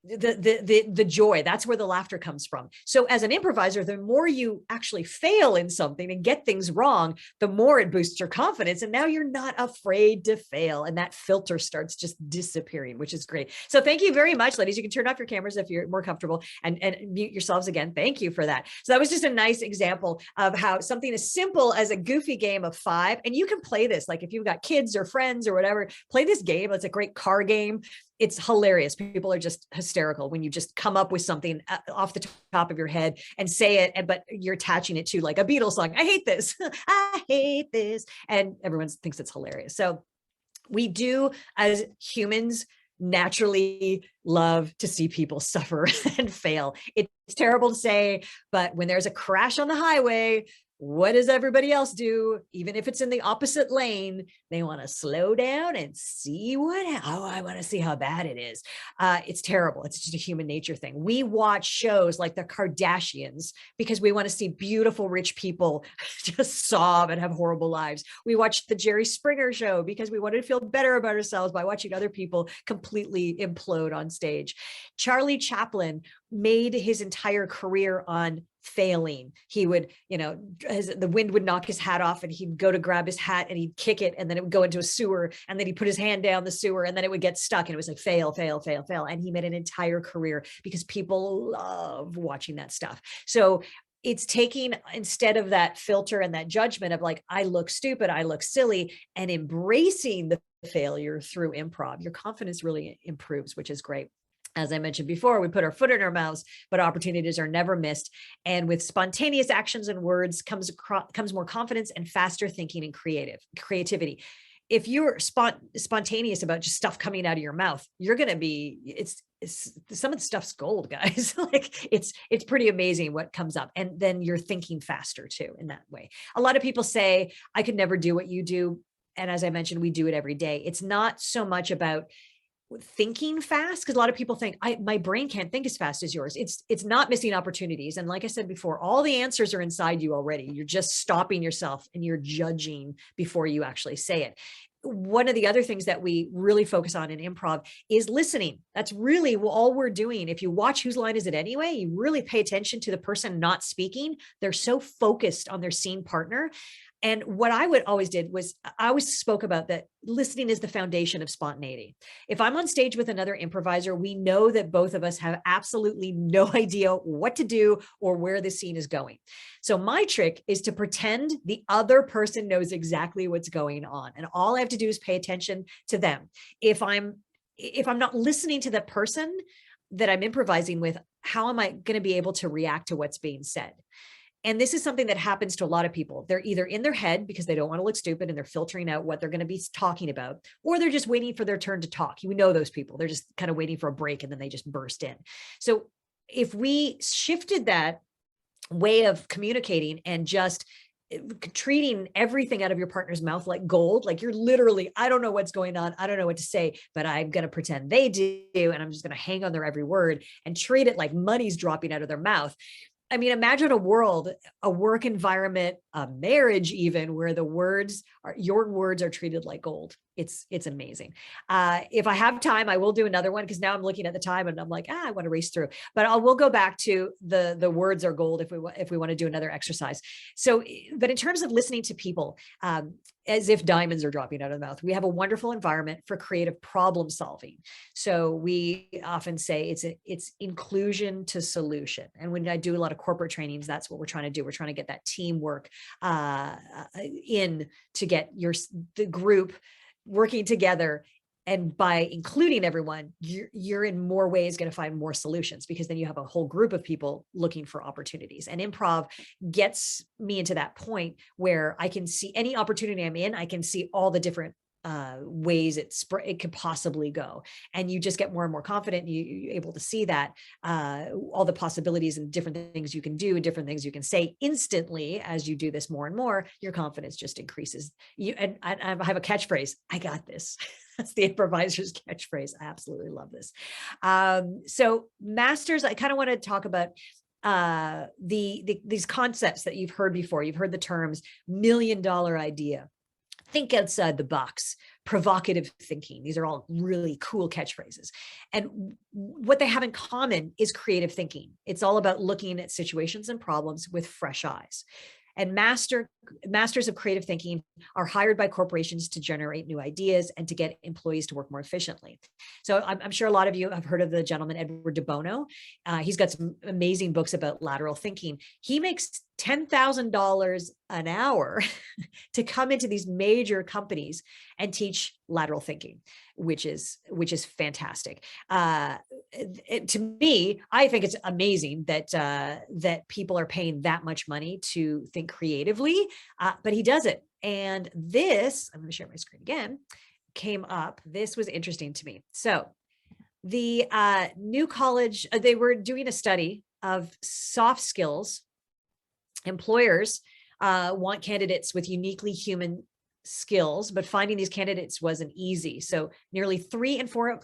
the joy. That's where the laughter comes from. So as an improviser, the more you actually fail in something and get things wrong, the more it boosts your confidence. And now you're not afraid to fail. And that filter starts just disappearing, which is great. So thank you very much, ladies. You can turn off your cameras if you're more comfortable and mute yourselves again. Thank you for that. So that was just a nice example of how something as simple as a goofy game of 5, and you can play this, like if you've got kids or friends or whatever, play this game. It's a great car game. It's hilarious. People are just hysterical when you just come up with something off the top of your head and say it, but you're attaching it to like a Beatles song. I hate this. I hate this. And everyone thinks it's hilarious. So we do, as humans, naturally love to see people suffer and fail. It's terrible to say, but when there's a crash on the highway, what does everybody else do? Even if it's in the opposite lane, they want to slow down and see I want to see how bad it is. It's terrible. It's just a human nature thing. We watch shows like the Kardashians because we want to see beautiful, rich people just sob and have horrible lives. We watch the Jerry Springer show because we wanted to feel better about ourselves by watching other people completely implode on stage. Charlie Chaplin made his entire career on failing. He would, the wind would knock his hat off and he'd go to grab his hat and he'd kick it and then it would go into a sewer and then he'd put his hand down the sewer and then it would get stuck and it was like fail, fail, fail, fail. And he made an entire career because people love watching that stuff. So it's taking, instead of that filter and that judgment of like, I look stupid, I look silly, and embracing the failure through improv, your confidence really improves, which is great. As I mentioned before, we put our foot in our mouths, but opportunities are never missed. And with spontaneous actions and words comes more confidence and faster thinking and creativity. If you're spontaneous about just stuff coming out of your mouth, you're going to be, it's some of the stuff's gold, guys. Like it's pretty amazing what comes up. And then you're thinking faster too, in that way. A lot of people say, I could never do what you do. And as I mentioned, we do it every day. It's not so much about thinking fast, because a lot of people think my brain can't think as fast as yours. It's not missing opportunities. And like I said before, all the answers are inside you already. You're just stopping yourself and you're judging before you actually say it. One of the other things that we really focus on in improv is listening. That's really all we're doing. If you watch Whose Line Is It Anyway, you really pay attention to the person not speaking. They're so focused on their scene partner. And what I would always did was I always spoke about that listening is the foundation of spontaneity. If I'm on stage with another improviser, we know that both of us have absolutely no idea what to do or where the scene is going. So my trick is to pretend the other person knows exactly what's going on. And all I have to do is pay attention to them. If I'm not listening to the person that I'm improvising with, how am I going to be able to react to what's being said? And this is something that happens to a lot of people. They're either in their head because they don't want to look stupid and they're filtering out what they're going to be talking about, or they're just waiting for their turn to talk. We know those people. They're just kind of waiting for a break and then they just burst in. So if we shifted that way of communicating and just treating everything out of your partner's mouth like gold, like you're literally, I don't know what's going on, I don't know what to say, but I'm going to pretend they do, and I'm just going to hang on their every word and treat it like money's dropping out of their mouth. I mean, imagine a world, a work environment, a marriage even, where your words are treated like gold. It's amazing. If I have time, I will do another one, because now I'm looking at the time and I'm like, I want to race through. But we'll go back to the words are gold if we want to do another exercise. So, but in terms of listening to people, as if diamonds are dropping out of the mouth, we have a wonderful environment for creative problem solving. So we often say it's inclusion to solution. And when I do a lot of corporate trainings, that's what we're trying to do. We're trying to get that teamwork in to get the group working together. And by including everyone, you're in more ways going to find more solutions, because then you have a whole group of people looking for opportunities. And improv gets me into that point where I can see any opportunity I'm in, I can see all the different ways it could possibly go. And you just get more and more confident. You're able to see that all the possibilities and different things you can do, different things you can say instantly. As you do this more and more, your confidence just increases. And I have a catchphrase: I got this. That's the improviser's catchphrase. I absolutely love this. So masters, I kind of want to talk about these concepts that you've heard before. You've heard the terms $1 million idea, think outside the box, provocative thinking. These are all really cool catchphrases. And what they have in common is creative thinking. It's all about looking at situations and problems with fresh eyes. And masters of creative thinking are hired by corporations to generate new ideas and to get employees to work more efficiently. So I'm sure a lot of you have heard of the gentleman, Edward de Bono. He's got some amazing books about lateral thinking. He makes $10,000 an hour to come into these major companies and teach lateral thinking, which is fantastic. To me, I think it's amazing that people are paying that much money to think creatively, but he does it. And this, I'm going to share my screen again, came up. This was interesting to me. So the new college, they were doing a study of soft skills. Employers want candidates with uniquely human skills, but finding these candidates wasn't easy. So nearly 3 in 4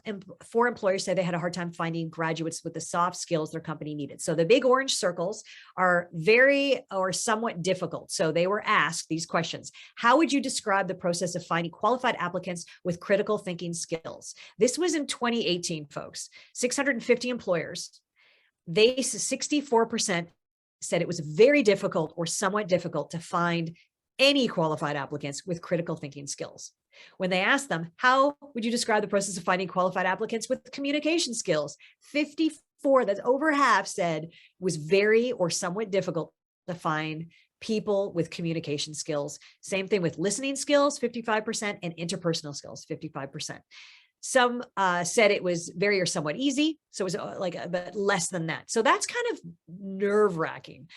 employers say they had a hard time finding graduates with the soft skills their company needed. So the big orange circles are very or somewhat difficult. So they were asked these questions. How would you describe the process of finding qualified applicants with critical thinking skills? This was in 2018, folks. 650 employers. 64% said it was very difficult or somewhat difficult to find any qualified applicants with critical thinking skills. When they asked them, how would you describe the process of finding qualified applicants with communication skills? 54, that's over half, said it was very or somewhat difficult to find people with communication skills. Same thing with listening skills, 55%, and interpersonal skills, 55%. Some said it was very or somewhat easy. So it was but less than that. So that's kind of nerve-wracking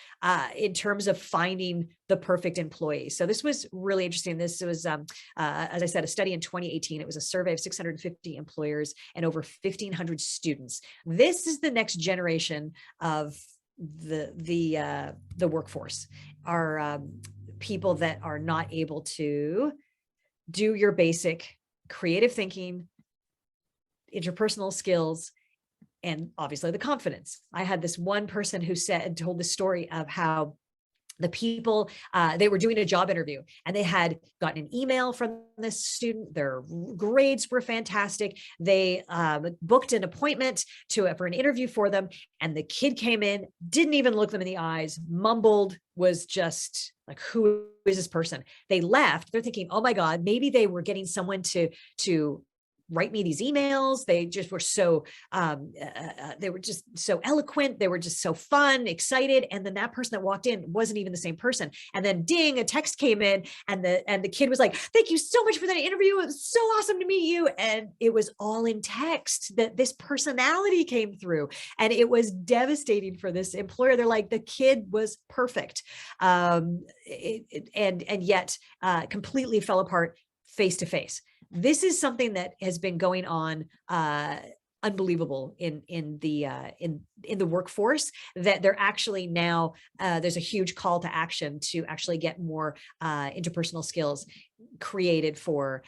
in terms of finding the perfect employee. So this was really interesting. This was, as I said, a study in 2018. It was a survey of 650 employers and over 1,500 students. This is the next generation of the workforce, are people that are not able to do your basic creative thinking, interpersonal skills, and obviously the confidence. I had this one person who told the story of how the people, they were doing a job interview and they had gotten an email from this student. Their grades were fantastic. They booked an appointment for an interview for them. And the kid came in, didn't even look them in the eyes, mumbled, was just like, who is this person? They left. They're thinking, oh my God, maybe they were getting someone to write me these emails. They just were so, they were just so eloquent. They were just so fun, excited. And then that person that walked in wasn't even the same person. And then ding, a text came in and the kid was like, thank you so much for that interview. It was so awesome to meet you. And it was all in text that this personality came through. And it was devastating for this employer. They're like, the kid was perfect. And yet completely fell apart face to face. This is something that has been going on unbelievable in the workforce, that they're actually now there's a huge call to action to actually get more interpersonal skills created for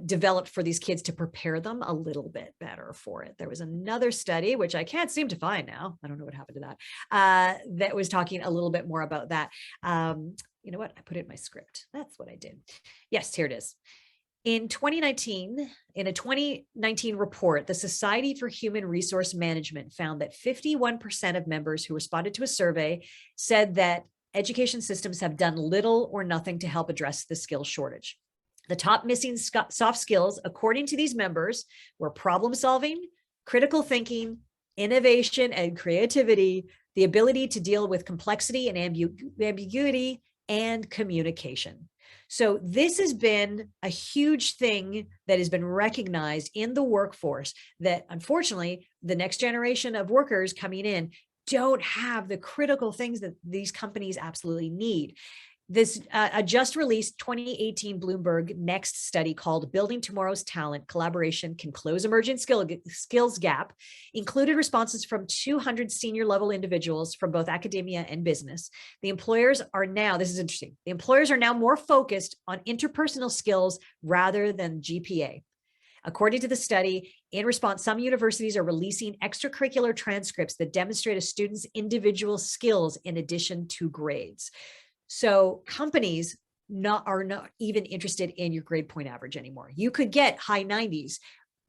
developed for these kids to prepare them a little bit better for it. There was another study, which I can't seem to find now. I don't know what happened to that, that was talking a little bit more about that. You know what? I put it in my script. That's what I did. Yes, here it is. In a 2019 report, the Society for Human Resource Management found that 51% of members who responded to a survey said that education systems have done little or nothing to help address the skills shortage. The top missing soft skills, according to these members, were problem solving, critical thinking, innovation and creativity, the ability to deal with complexity and ambiguity, and communication. So this has been a huge thing that has been recognized in the workforce, that unfortunately the next generation of workers coming in don't have the critical things that these companies absolutely need. This a just released 2018 Bloomberg Next study called Building Tomorrow's Talent, Collaboration Can Close Emerging Skills Gap included responses from 200 senior level individuals from both academia and business. The employers are now, this is interesting, the employers are now more focused on interpersonal skills rather than GPA. According to the study, in response, some universities are releasing extracurricular transcripts that demonstrate a student's individual skills in addition to grades. So companies are not even interested in your grade point average anymore. You could get high 90s,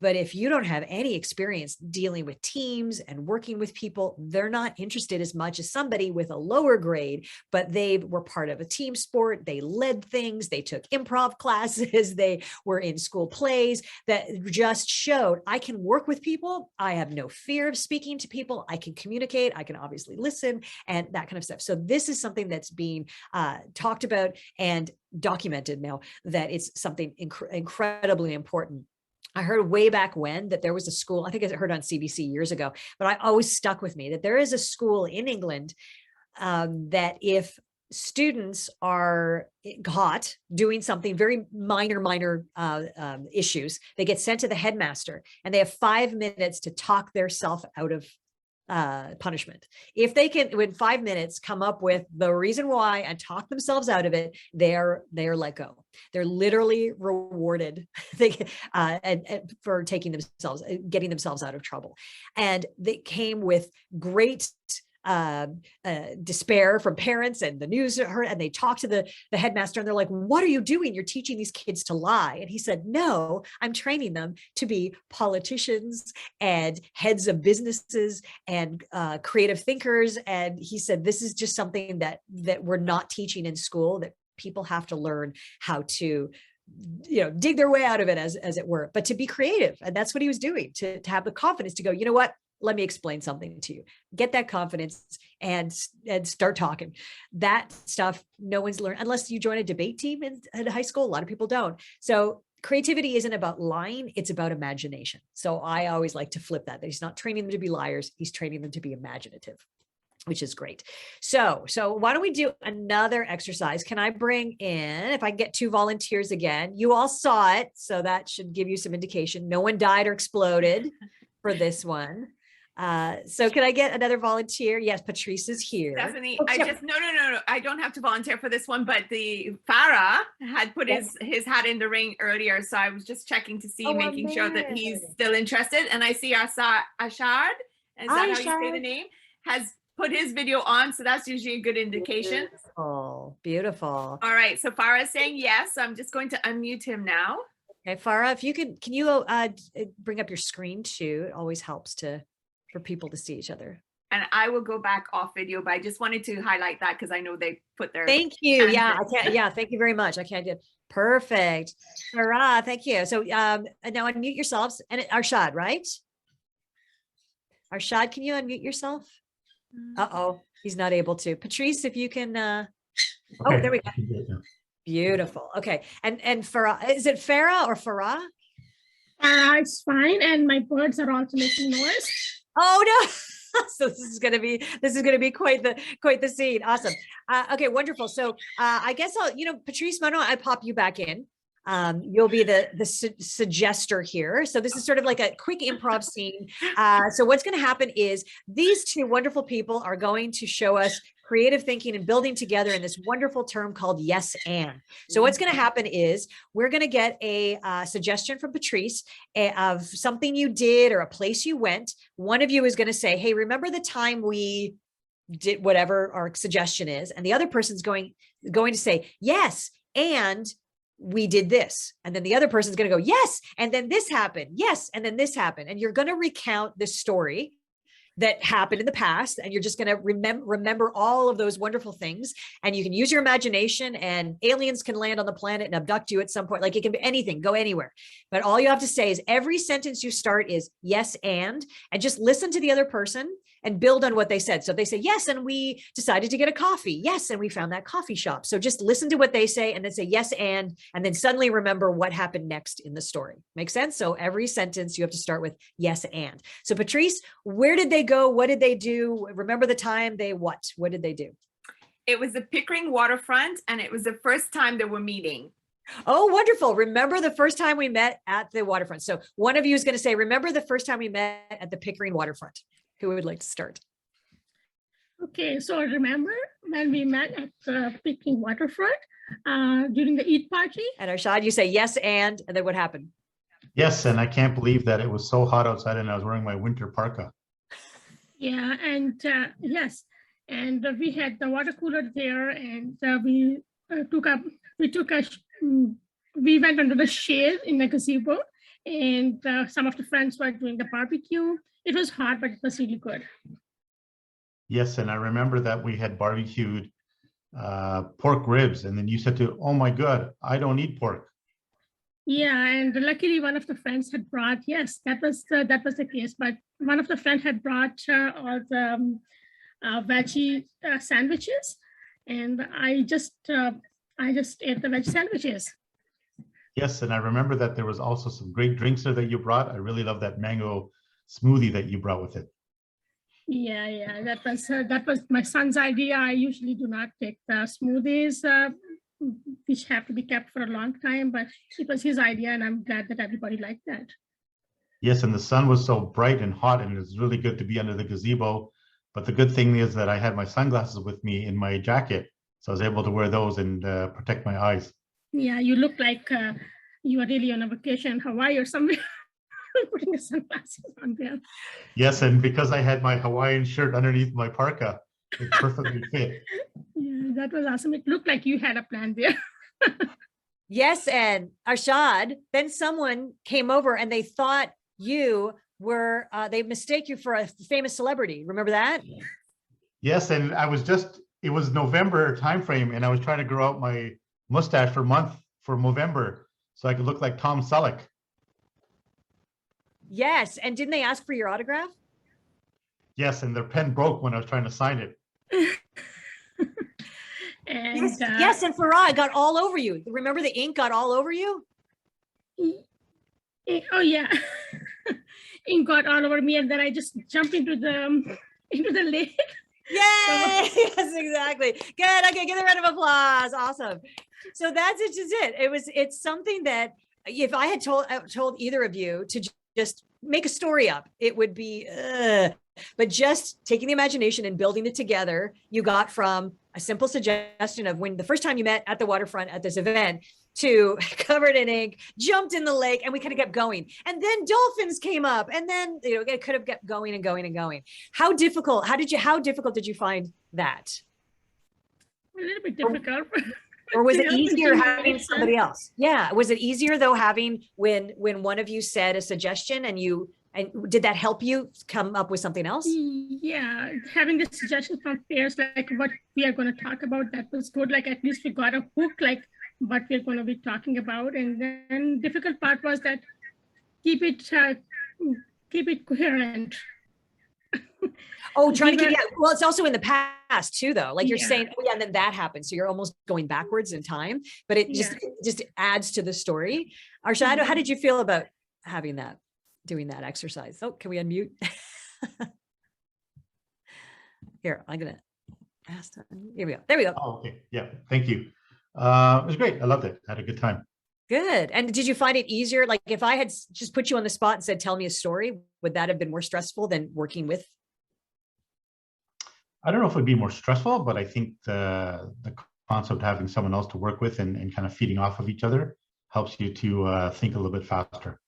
but if you don't have any experience dealing with teams and working with people, they're not interested as much as somebody with a lower grade, but they were part of a team sport. They led things. They took improv classes. They were in school plays that just showed I can work with people. I have no fear of speaking to people. I can communicate. I can obviously listen and that kind of stuff. So this is something that's being talked about and documented now, that it's something incredibly important. I heard way back when that there was a school, I think I heard on CBC years ago, but I always stuck with me that there is a school in England that if students are caught doing something very minor issues, they get sent to the headmaster and they have 5 minutes to talk theirself out of punishment. If they can, in 5 minutes, come up with the reason why and talk themselves out of it, they're let go. They're literally rewarded and for getting themselves out of trouble. And they came with great despair from parents and the news heard, and they talk to the headmaster and they're like, what are you doing? You're teaching these kids to lie. And he said, no, I'm training them to be politicians and heads of businesses and creative thinkers. And he said, this is just something that we're not teaching in school, that people have to learn how to dig their way out of it, as it were, but to be creative. And that's what he was doing, to have the confidence to go, you know what, let me explain something to you, get that confidence and start talking. That stuff no one's learned unless you join a debate team in high school. A lot of people don't. So creativity isn't about lying, it's about imagination. So I always like to flip that he's not training them to be liars, he's training them to be imaginative, which is great. So why don't we do another exercise? Can I bring in, if I get 2 volunteers again, you all saw it, so that should give you some indication. No one died or exploded for this one. So can I get another volunteer? Yes, Patrice is here. Stephanie, Oh, no, I don't have to volunteer for this one, but the Farah had put his hat in the ring earlier. So I was just checking to see, making sure that he's still interested. And I see Ashad, is that how you say the name? Has put his video on. So that's usually a good indication. Beautiful. All right. So Farah is saying yes. So I'm just going to unmute him now. Okay, Farah, if you can you bring up your screen too? It always helps for people to see each other. And I will go back off video, but I just wanted to highlight that because I know they put their. Thank you. Yeah, I can't. Yeah, thank you very much. I can't do it. Perfect. Farah, thank you. So now unmute yourselves. And Arshad, right? Arshad, can you unmute yourself? Uh-oh, he's not able to. Patrice, if you can. Okay. Oh, there we go. Beautiful. Okay. And Farah, is it Farah or Farah? It's fine, and my birds are also making noise. Oh no! So this is going to be quite the scene. Awesome. Okay, wonderful. So I guess Patrice, why don't I pop you back in? You'll be the suggester here. So this is sort of like a quick improv scene. So what's going to happen is these 2 wonderful people are going to show us creative thinking and building together in this wonderful term called yes and. So what's going to happen is we're going to get a suggestion from Patrice of something you did or a place you went. One of you is going to say, hey, remember the time we did whatever our suggestion is? And the other person's going to say, yes, and we did this. And then the other person's going to go, yes, and then this happened. Yes, and then this happened. And you're going to recount this story that happened in the past, and you're just going to remember all of those wonderful things. And you can use your imagination, and aliens can land on the planet and abduct you at some point. Like, it can be anything, go anywhere. But all you have to say is every sentence you start is yes and just listen to the other person and build on what they said. So if they say, yes, and we decided to get a coffee. Yes, and we found that coffee shop. So just listen to what they say and then say yes and then suddenly remember what happened next in the story. Make sense? So every sentence you have to start with yes and. So Patrice, where did they go? What did they do? Remember the time they what? What did they do? It was the Pickering waterfront, and it was the first time they were meeting. Oh, wonderful. Remember the first time we met at the waterfront. So one of you is going to say, remember the first time we met at the Pickering waterfront. Who would like to start? Okay, so I remember when we met at the Pickering waterfront during the Eid party. And Arshad, you say yes and then what happened? Yes, and I can't believe that it was so hot outside and I was wearing my winter parka. Yeah, and yes, and we had the water cooler there, and we went under the shade in the gazebo, and some of the friends were doing the barbecue. It was hot, but it was really good. Yes, and I remember that we had barbecued pork ribs, and then you said oh my God, I don't eat pork. Yeah, and luckily one of the friends had brought, yes, that was the case, but one of the friends had brought all the veggie sandwiches, and I just ate the veg sandwiches. Yes, and I remember that there was also some great drinks there that you brought. I really love that mango smoothie that you brought with it. Yeah, that was my son's idea. I usually do not take the smoothies, which have to be kept for a long time, but it was his idea, and I'm glad that everybody liked that. Yes, and the sun was so bright and hot, and it was really good to be under the gazebo. But the good thing is that I had my sunglasses with me in my jacket, so I was able to wear those and protect my eyes. Yeah, you look like you are really on a vacation in Hawaii or somewhere. putting the sunglasses on there. Yes, and because I had my Hawaiian shirt underneath my parka, it perfectly fit. Yeah, that was awesome. It looked like you had a plan there. Yes, and Arshad, then someone came over and they thought you were, they mistake you for a famous celebrity. Remember that? Yes, and it was November timeframe, and I was trying to grow out my mustache for November, so I could look like Tom Selleck. Yes, and didn't they ask for your autograph? Yes, and their pen broke when I was trying to sign it. And Yes, and Farah got all over you. Remember the ink got all over you? oh yeah, ink got all over me, and then I just jumped into the lake. Yay! Yes, exactly. Good. Okay, give a round of applause. Awesome. So that's it. Just it. It's something that if I had told either of you to just make a story up, it would be, but just taking the imagination and building it together, you got from a simple suggestion of when the first time you met at the waterfront at this event to covered in ink, jumped in the lake, and we kind of kept going. And then dolphins came up, and then it could have kept going and going and going. How difficult did you find that? A little bit difficult. Or was it Yeah, easier thinking having about it. somebody else? Yeah. Was it easier though having when one of you said a suggestion and did that help you come up with something else? Yeah, having the suggestions from peers, like what we are going to talk about, that was good. Like at least we got a hook, like what we're going to be talking about. And then difficult part was that keep it coherent. Oh, trying to well, it's also in the past too, though. Like you're Yeah. saying, oh yeah, and then that happened. So you're almost going backwards in time, but it just adds to the story. Arshad, how did you feel about doing that exercise? Oh, can we unmute? Here, I'm gonna ask. Here we go. There we go. Oh, okay. Yeah, thank you. It was great. I loved it. I had a good time. Good. And did you find it easier? Like if I had just put you on the spot and said, tell me a story, would that have been more stressful than working with? I don't know if it would be more stressful, but I think the concept of having someone else to work with and kind of feeding off of each other helps you to think a little bit faster.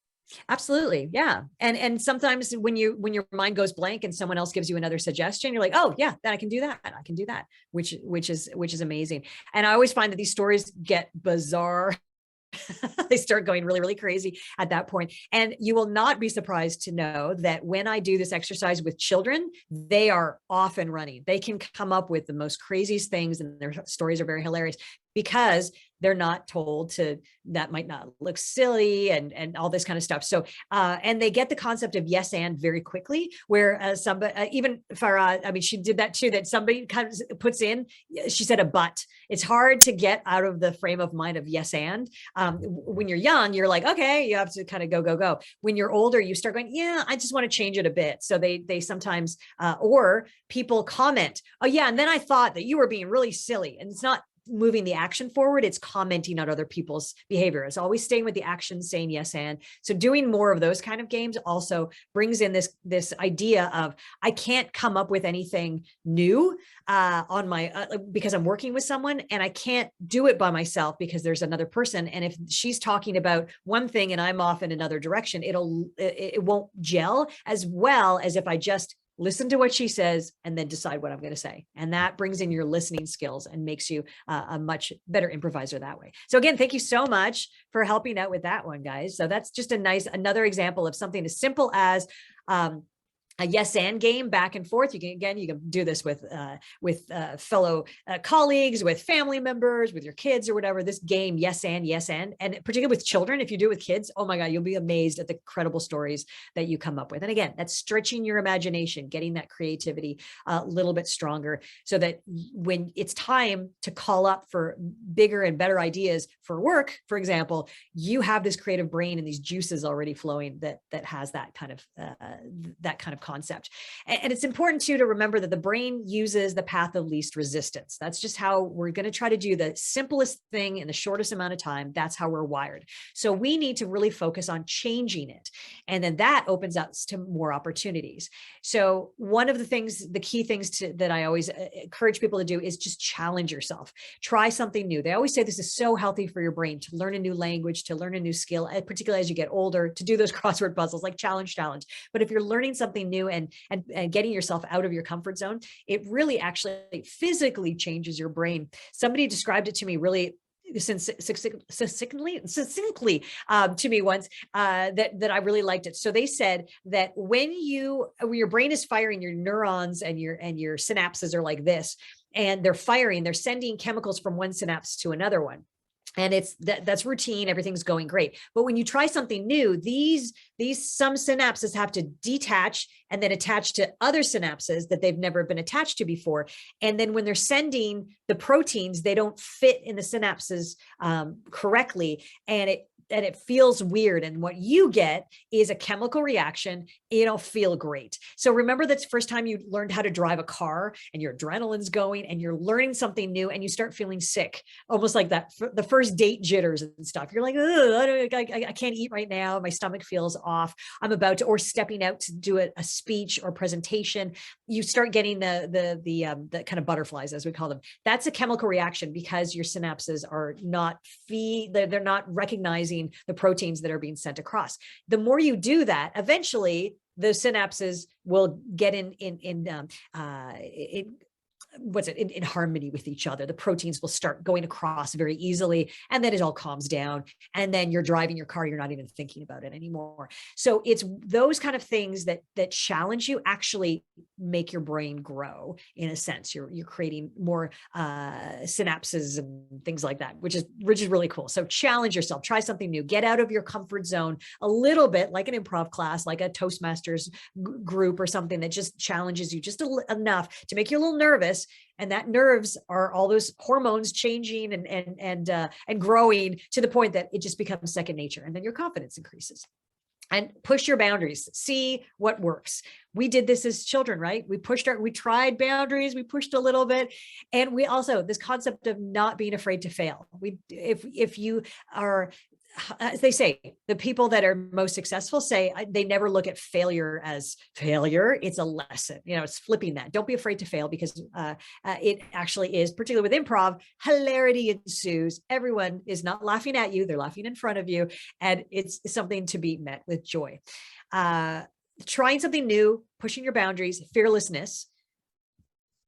Absolutely. Yeah. And sometimes when your mind goes blank and someone else gives you another suggestion, you're like, oh yeah, then I can do that. I can do that, which is amazing. And I always find that these stories get bizarre. They start going really, really crazy at that point. And you will not be surprised to know that when I do this exercise with children, they are off and running. They can come up with the most craziest things, and their stories are very hilarious because they're not told to, that might not look silly and all this kind of stuff. So, and they get the concept of yes and very quickly, where somebody, even Farah, I mean, she did that too, that somebody kind of puts in, she said a but. It's hard to get out of the frame of mind of yes and. When you're young, you're like, okay, you have to kind of go. When you're older, you start going, yeah, I just want to change it a bit. So they sometimes, or people comment, oh yeah, and then I thought that you were being really silly, and it's not moving the action forward, it's commenting on other people's behavior. It's always staying with the action, saying yes and. So doing more of those kind of games also brings in this idea of I can't come up with anything new on my because I'm working with someone, and I can't do it by myself because there's another person. And if she's talking about one thing and I'm off in another direction, it won't gel as well as if I just listen to what she says and then decide what I'm going to say. And that brings in your listening skills and makes you a much better improviser that way. So again, thank you so much for helping out with that one, guys. So that's just another example of something as simple as a yes and game back and forth. You can do this with fellow colleagues, with family members, with your kids or whatever. This game, yes and, and particularly with children, if you do it with kids, oh my God, you'll be amazed at the incredible stories that you come up with. And again, that's stretching your imagination, getting that creativity a little bit stronger, so that when it's time to call up for bigger and better ideas for work, for example, you have this creative brain and these juices already flowing that has that kind of concept. And it's important too to remember that the brain uses the path of least resistance. That's just how we're going to try to do the simplest thing in the shortest amount of time. That's how we're wired. So we need to really focus on changing it. And then that opens up to more opportunities. So one of the things, the key things that I always encourage people to do is just challenge yourself. Try something new. They always say this is so healthy for your brain to learn a new language, to learn a new skill, particularly as you get older, to do those crossword puzzles, like challenge. But if you're learning something new and getting yourself out of your comfort zone, it really actually physically changes your brain. Somebody described it to me really succinctly to me once that I really liked it. So they said that when your brain is firing, your neurons and your synapses are like this, and they're firing, they're sending chemicals from one synapse to another one. And that's routine. Everything's going great. But when you try something new, these some synapses have to detach and then attach to other synapses that they've never been attached to before. And then when they're sending the proteins, they don't fit in the synapses correctly. And it feels weird. And what you get is a chemical reaction. It'll feel great. So remember that's the first time you learned how to drive a car and your adrenaline's going and you're learning something new and you start feeling sick, almost like that, the first date jitters and stuff. You're like, I can't eat right now. My stomach feels off. I'm about to, or stepping out to do a speech or presentation. You start getting the kind of butterflies, as we call them. That's a chemical reaction because your synapses are not they're not recognizing the proteins that are being sent across. The more you do that, eventually the synapses will get in harmony with each other. The proteins will start going across very easily, and then it all calms down. And then you're driving your car, you're not even thinking about it anymore. So it's those kind of things that challenge you actually make your brain grow in a sense. You're creating more synapses and things like that, which is really cool. So challenge yourself, try something new, get out of your comfort zone a little bit, like an improv class, like a Toastmasters group or something that just challenges you just enough to make you a little nervous. And that nerves are all those hormones changing and growing to the point that it just becomes second nature. And then your confidence increases. And push your boundaries, see what works. We did this as children, right? We tried boundaries, we pushed a little bit. And we also, this concept of not being afraid to fail. If you are, as they say, the people that are most successful say they never look at failure as failure. It's a lesson. It's flipping that. Don't be afraid to fail, because it actually is, particularly with improv, hilarity ensues. Everyone is not laughing at you. They're laughing in front of you. And it's something to be met with joy. Trying something new, pushing your boundaries, fearlessness.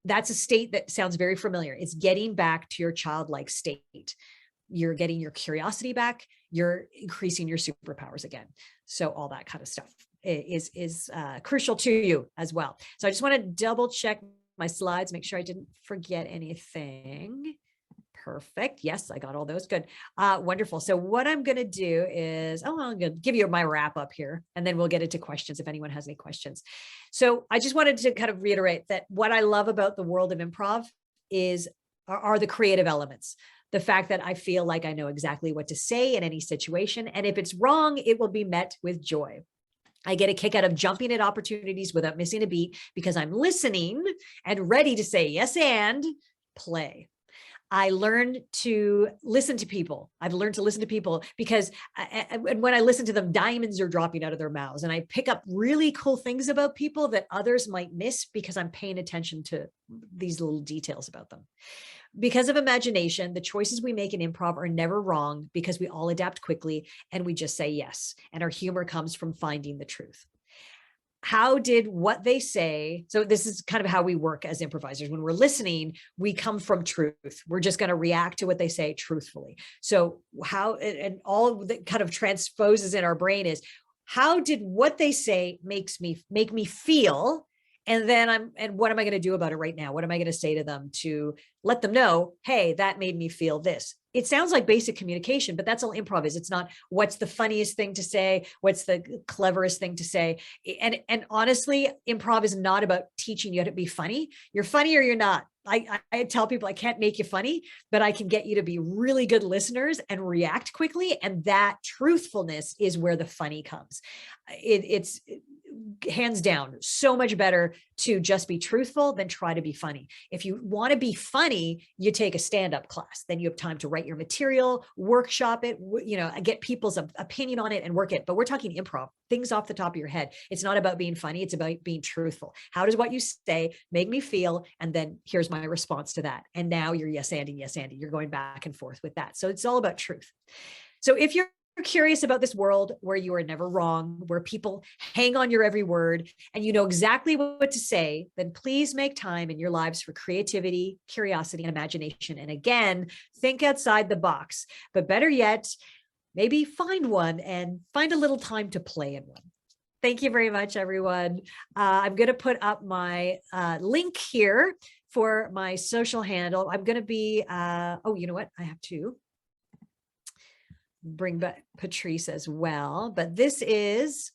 That's a state that sounds very familiar. It's getting back to your childlike state. You're getting your curiosity back. You're increasing your superpowers again. So all that kind of stuff is crucial to you as well. So I just want to double check my slides, make sure I didn't forget anything. Perfect. Yes, I got all those. Good. Wonderful. So what I'm going to do is, I'm going to give you my wrap up here, and then we'll get into questions if anyone has any questions. So I just wanted to kind of reiterate that what I love about the world of improv are the creative elements. The fact that I feel like I know exactly what to say in any situation. And if it's wrong, it will be met with joy. I get a kick out of jumping at opportunities without missing a beat, because I'm listening and ready to say yes and play. I learned to listen to people. I've learned to listen to people because when I listen to them, diamonds are dropping out of their mouths, and I pick up really cool things about people that others might miss because I'm paying attention to these little details about them. Because of imagination, the choices we make in improv are never wrong, because we all adapt quickly and we just say yes. And our humor comes from finding the truth. How did what they say? So this is kind of how we work as improvisers. When we're listening, we come from truth. We're just going to react to what they say truthfully. So how, and all that kind of transposes in our brain is, how did what they say make me feel? And then what am I going to do about it right now? What am I going to say to them to let them know, hey, that made me feel this? It sounds like basic communication, but that's all improv is. It's not what's the funniest thing to say, what's the cleverest thing to say. And honestly, improv is not about teaching you how to be funny. You're funny or you're not. I tell people I can't make you funny, but I can get you to be really good listeners and react quickly. And that truthfulness is where the funny comes. hands down, so much better to just be truthful than try to be funny. If you want to be funny, you take a stand-up class. Then you have time to write your material, workshop it, get people's opinion on it and work it. But we're talking improv, things off the top of your head. It's not about being funny. It's about being truthful. How does what you say make me feel? And then here's my response to that. And now you're yes, Andy, yes, Andy. You're going back and forth with that. So it's all about truth. So if you're curious about this world where you are never wrong, where people hang on your every word and you know exactly what to say, then please make time in your lives for creativity, curiosity, and imagination. And again, think outside the box, but better yet, maybe find one and find a little time to play in one. Thank you very much, everyone. I'm going to put up my link here for my social handle. I'm going to be, oh, you know what? I have to bring back Patrice as well, but this is,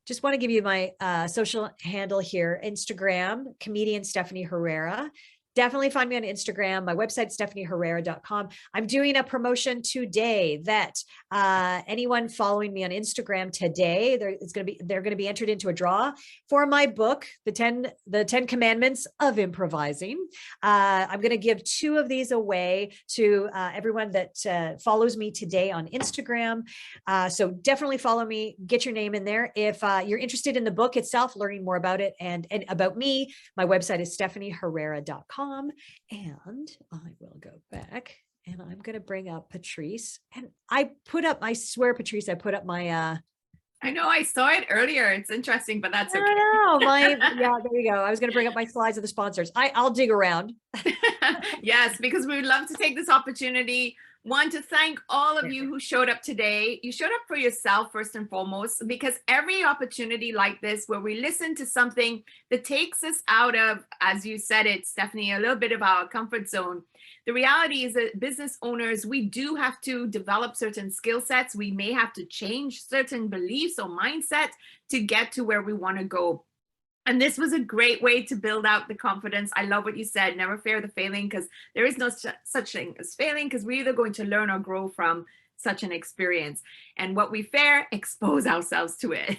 just want to give you my social handle here. Instagram, comedian Stephanie Herrera. Definitely find me on Instagram. My website, stephanieherrera.com. I'm doing a promotion today that anyone following me on Instagram today, they're going to be entered into a draw for my book, the 10 Commandments of Improvising. I'm going to give 2 of these away to everyone that follows me today on Instagram. So definitely follow me, get your name in there. If you're interested in the book itself, learning more about it and about me, my website is stephanieherrera.com. And I will go back and I'm going to bring up Patrice. And I swear, Patrice, I put up my, I know, I saw it earlier. It's interesting, but that's okay. I know, yeah, there you go. I was going to bring up my slides of the sponsors. I'll dig around. Yes, because we would love to take this opportunity. Want to thank all of you who showed up today. You showed up for yourself first and foremost, because every opportunity like this where we listen to something that takes us out of, as you said it, Stephanie, a little bit of our comfort zone. The reality is that business owners, we do have to develop certain skill sets. We may have to change certain beliefs or mindsets to get to where we want to go. And this was a great way to build out the confidence. I love what you said, never fear the failing, because there is no such thing as failing, because we're either going to learn or grow from such an experience. And what we fear, expose ourselves to it.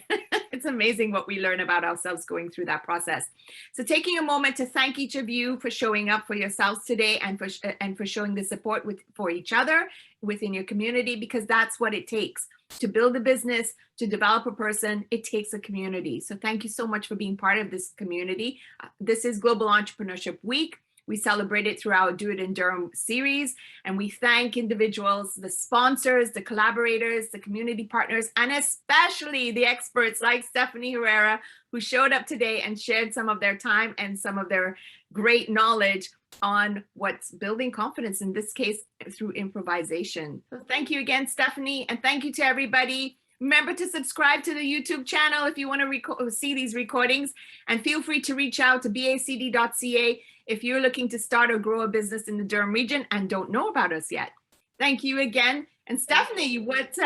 It's amazing what we learn about ourselves going through that process. So taking a moment to thank each of you for showing up for yourselves today and for showing the support for each other within your community, because that's what it takes. To build a business, to develop a person, it takes a community. So thank you so much for being part of this community. This is Global Entrepreneurship Week. We celebrate it through our Do It in Durham series, and we thank individuals, the sponsors, the collaborators, the community partners, and especially the experts like Stephanie Herrera, who showed up today and shared some of their time and some of their great knowledge on what's building confidence, in this case, through improvisation. So thank you again, Stephanie, and thank you to everybody. Remember to subscribe to the YouTube channel if you want to see these recordings, and feel free to reach out to bacd.ca if you're looking to start or grow a business in the Durham region and don't know about us yet. Thank you again. And Stephanie, what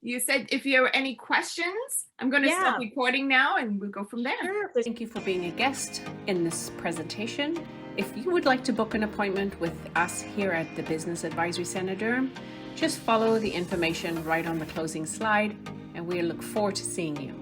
you said, if you have any questions, I'm going to stop recording now and we'll go from there. Sure. Thank you for being a guest in this presentation. If you would like to book an appointment with us here at the Business Advisory Center Durham, just follow the information right on the closing slide, and we look forward to seeing you.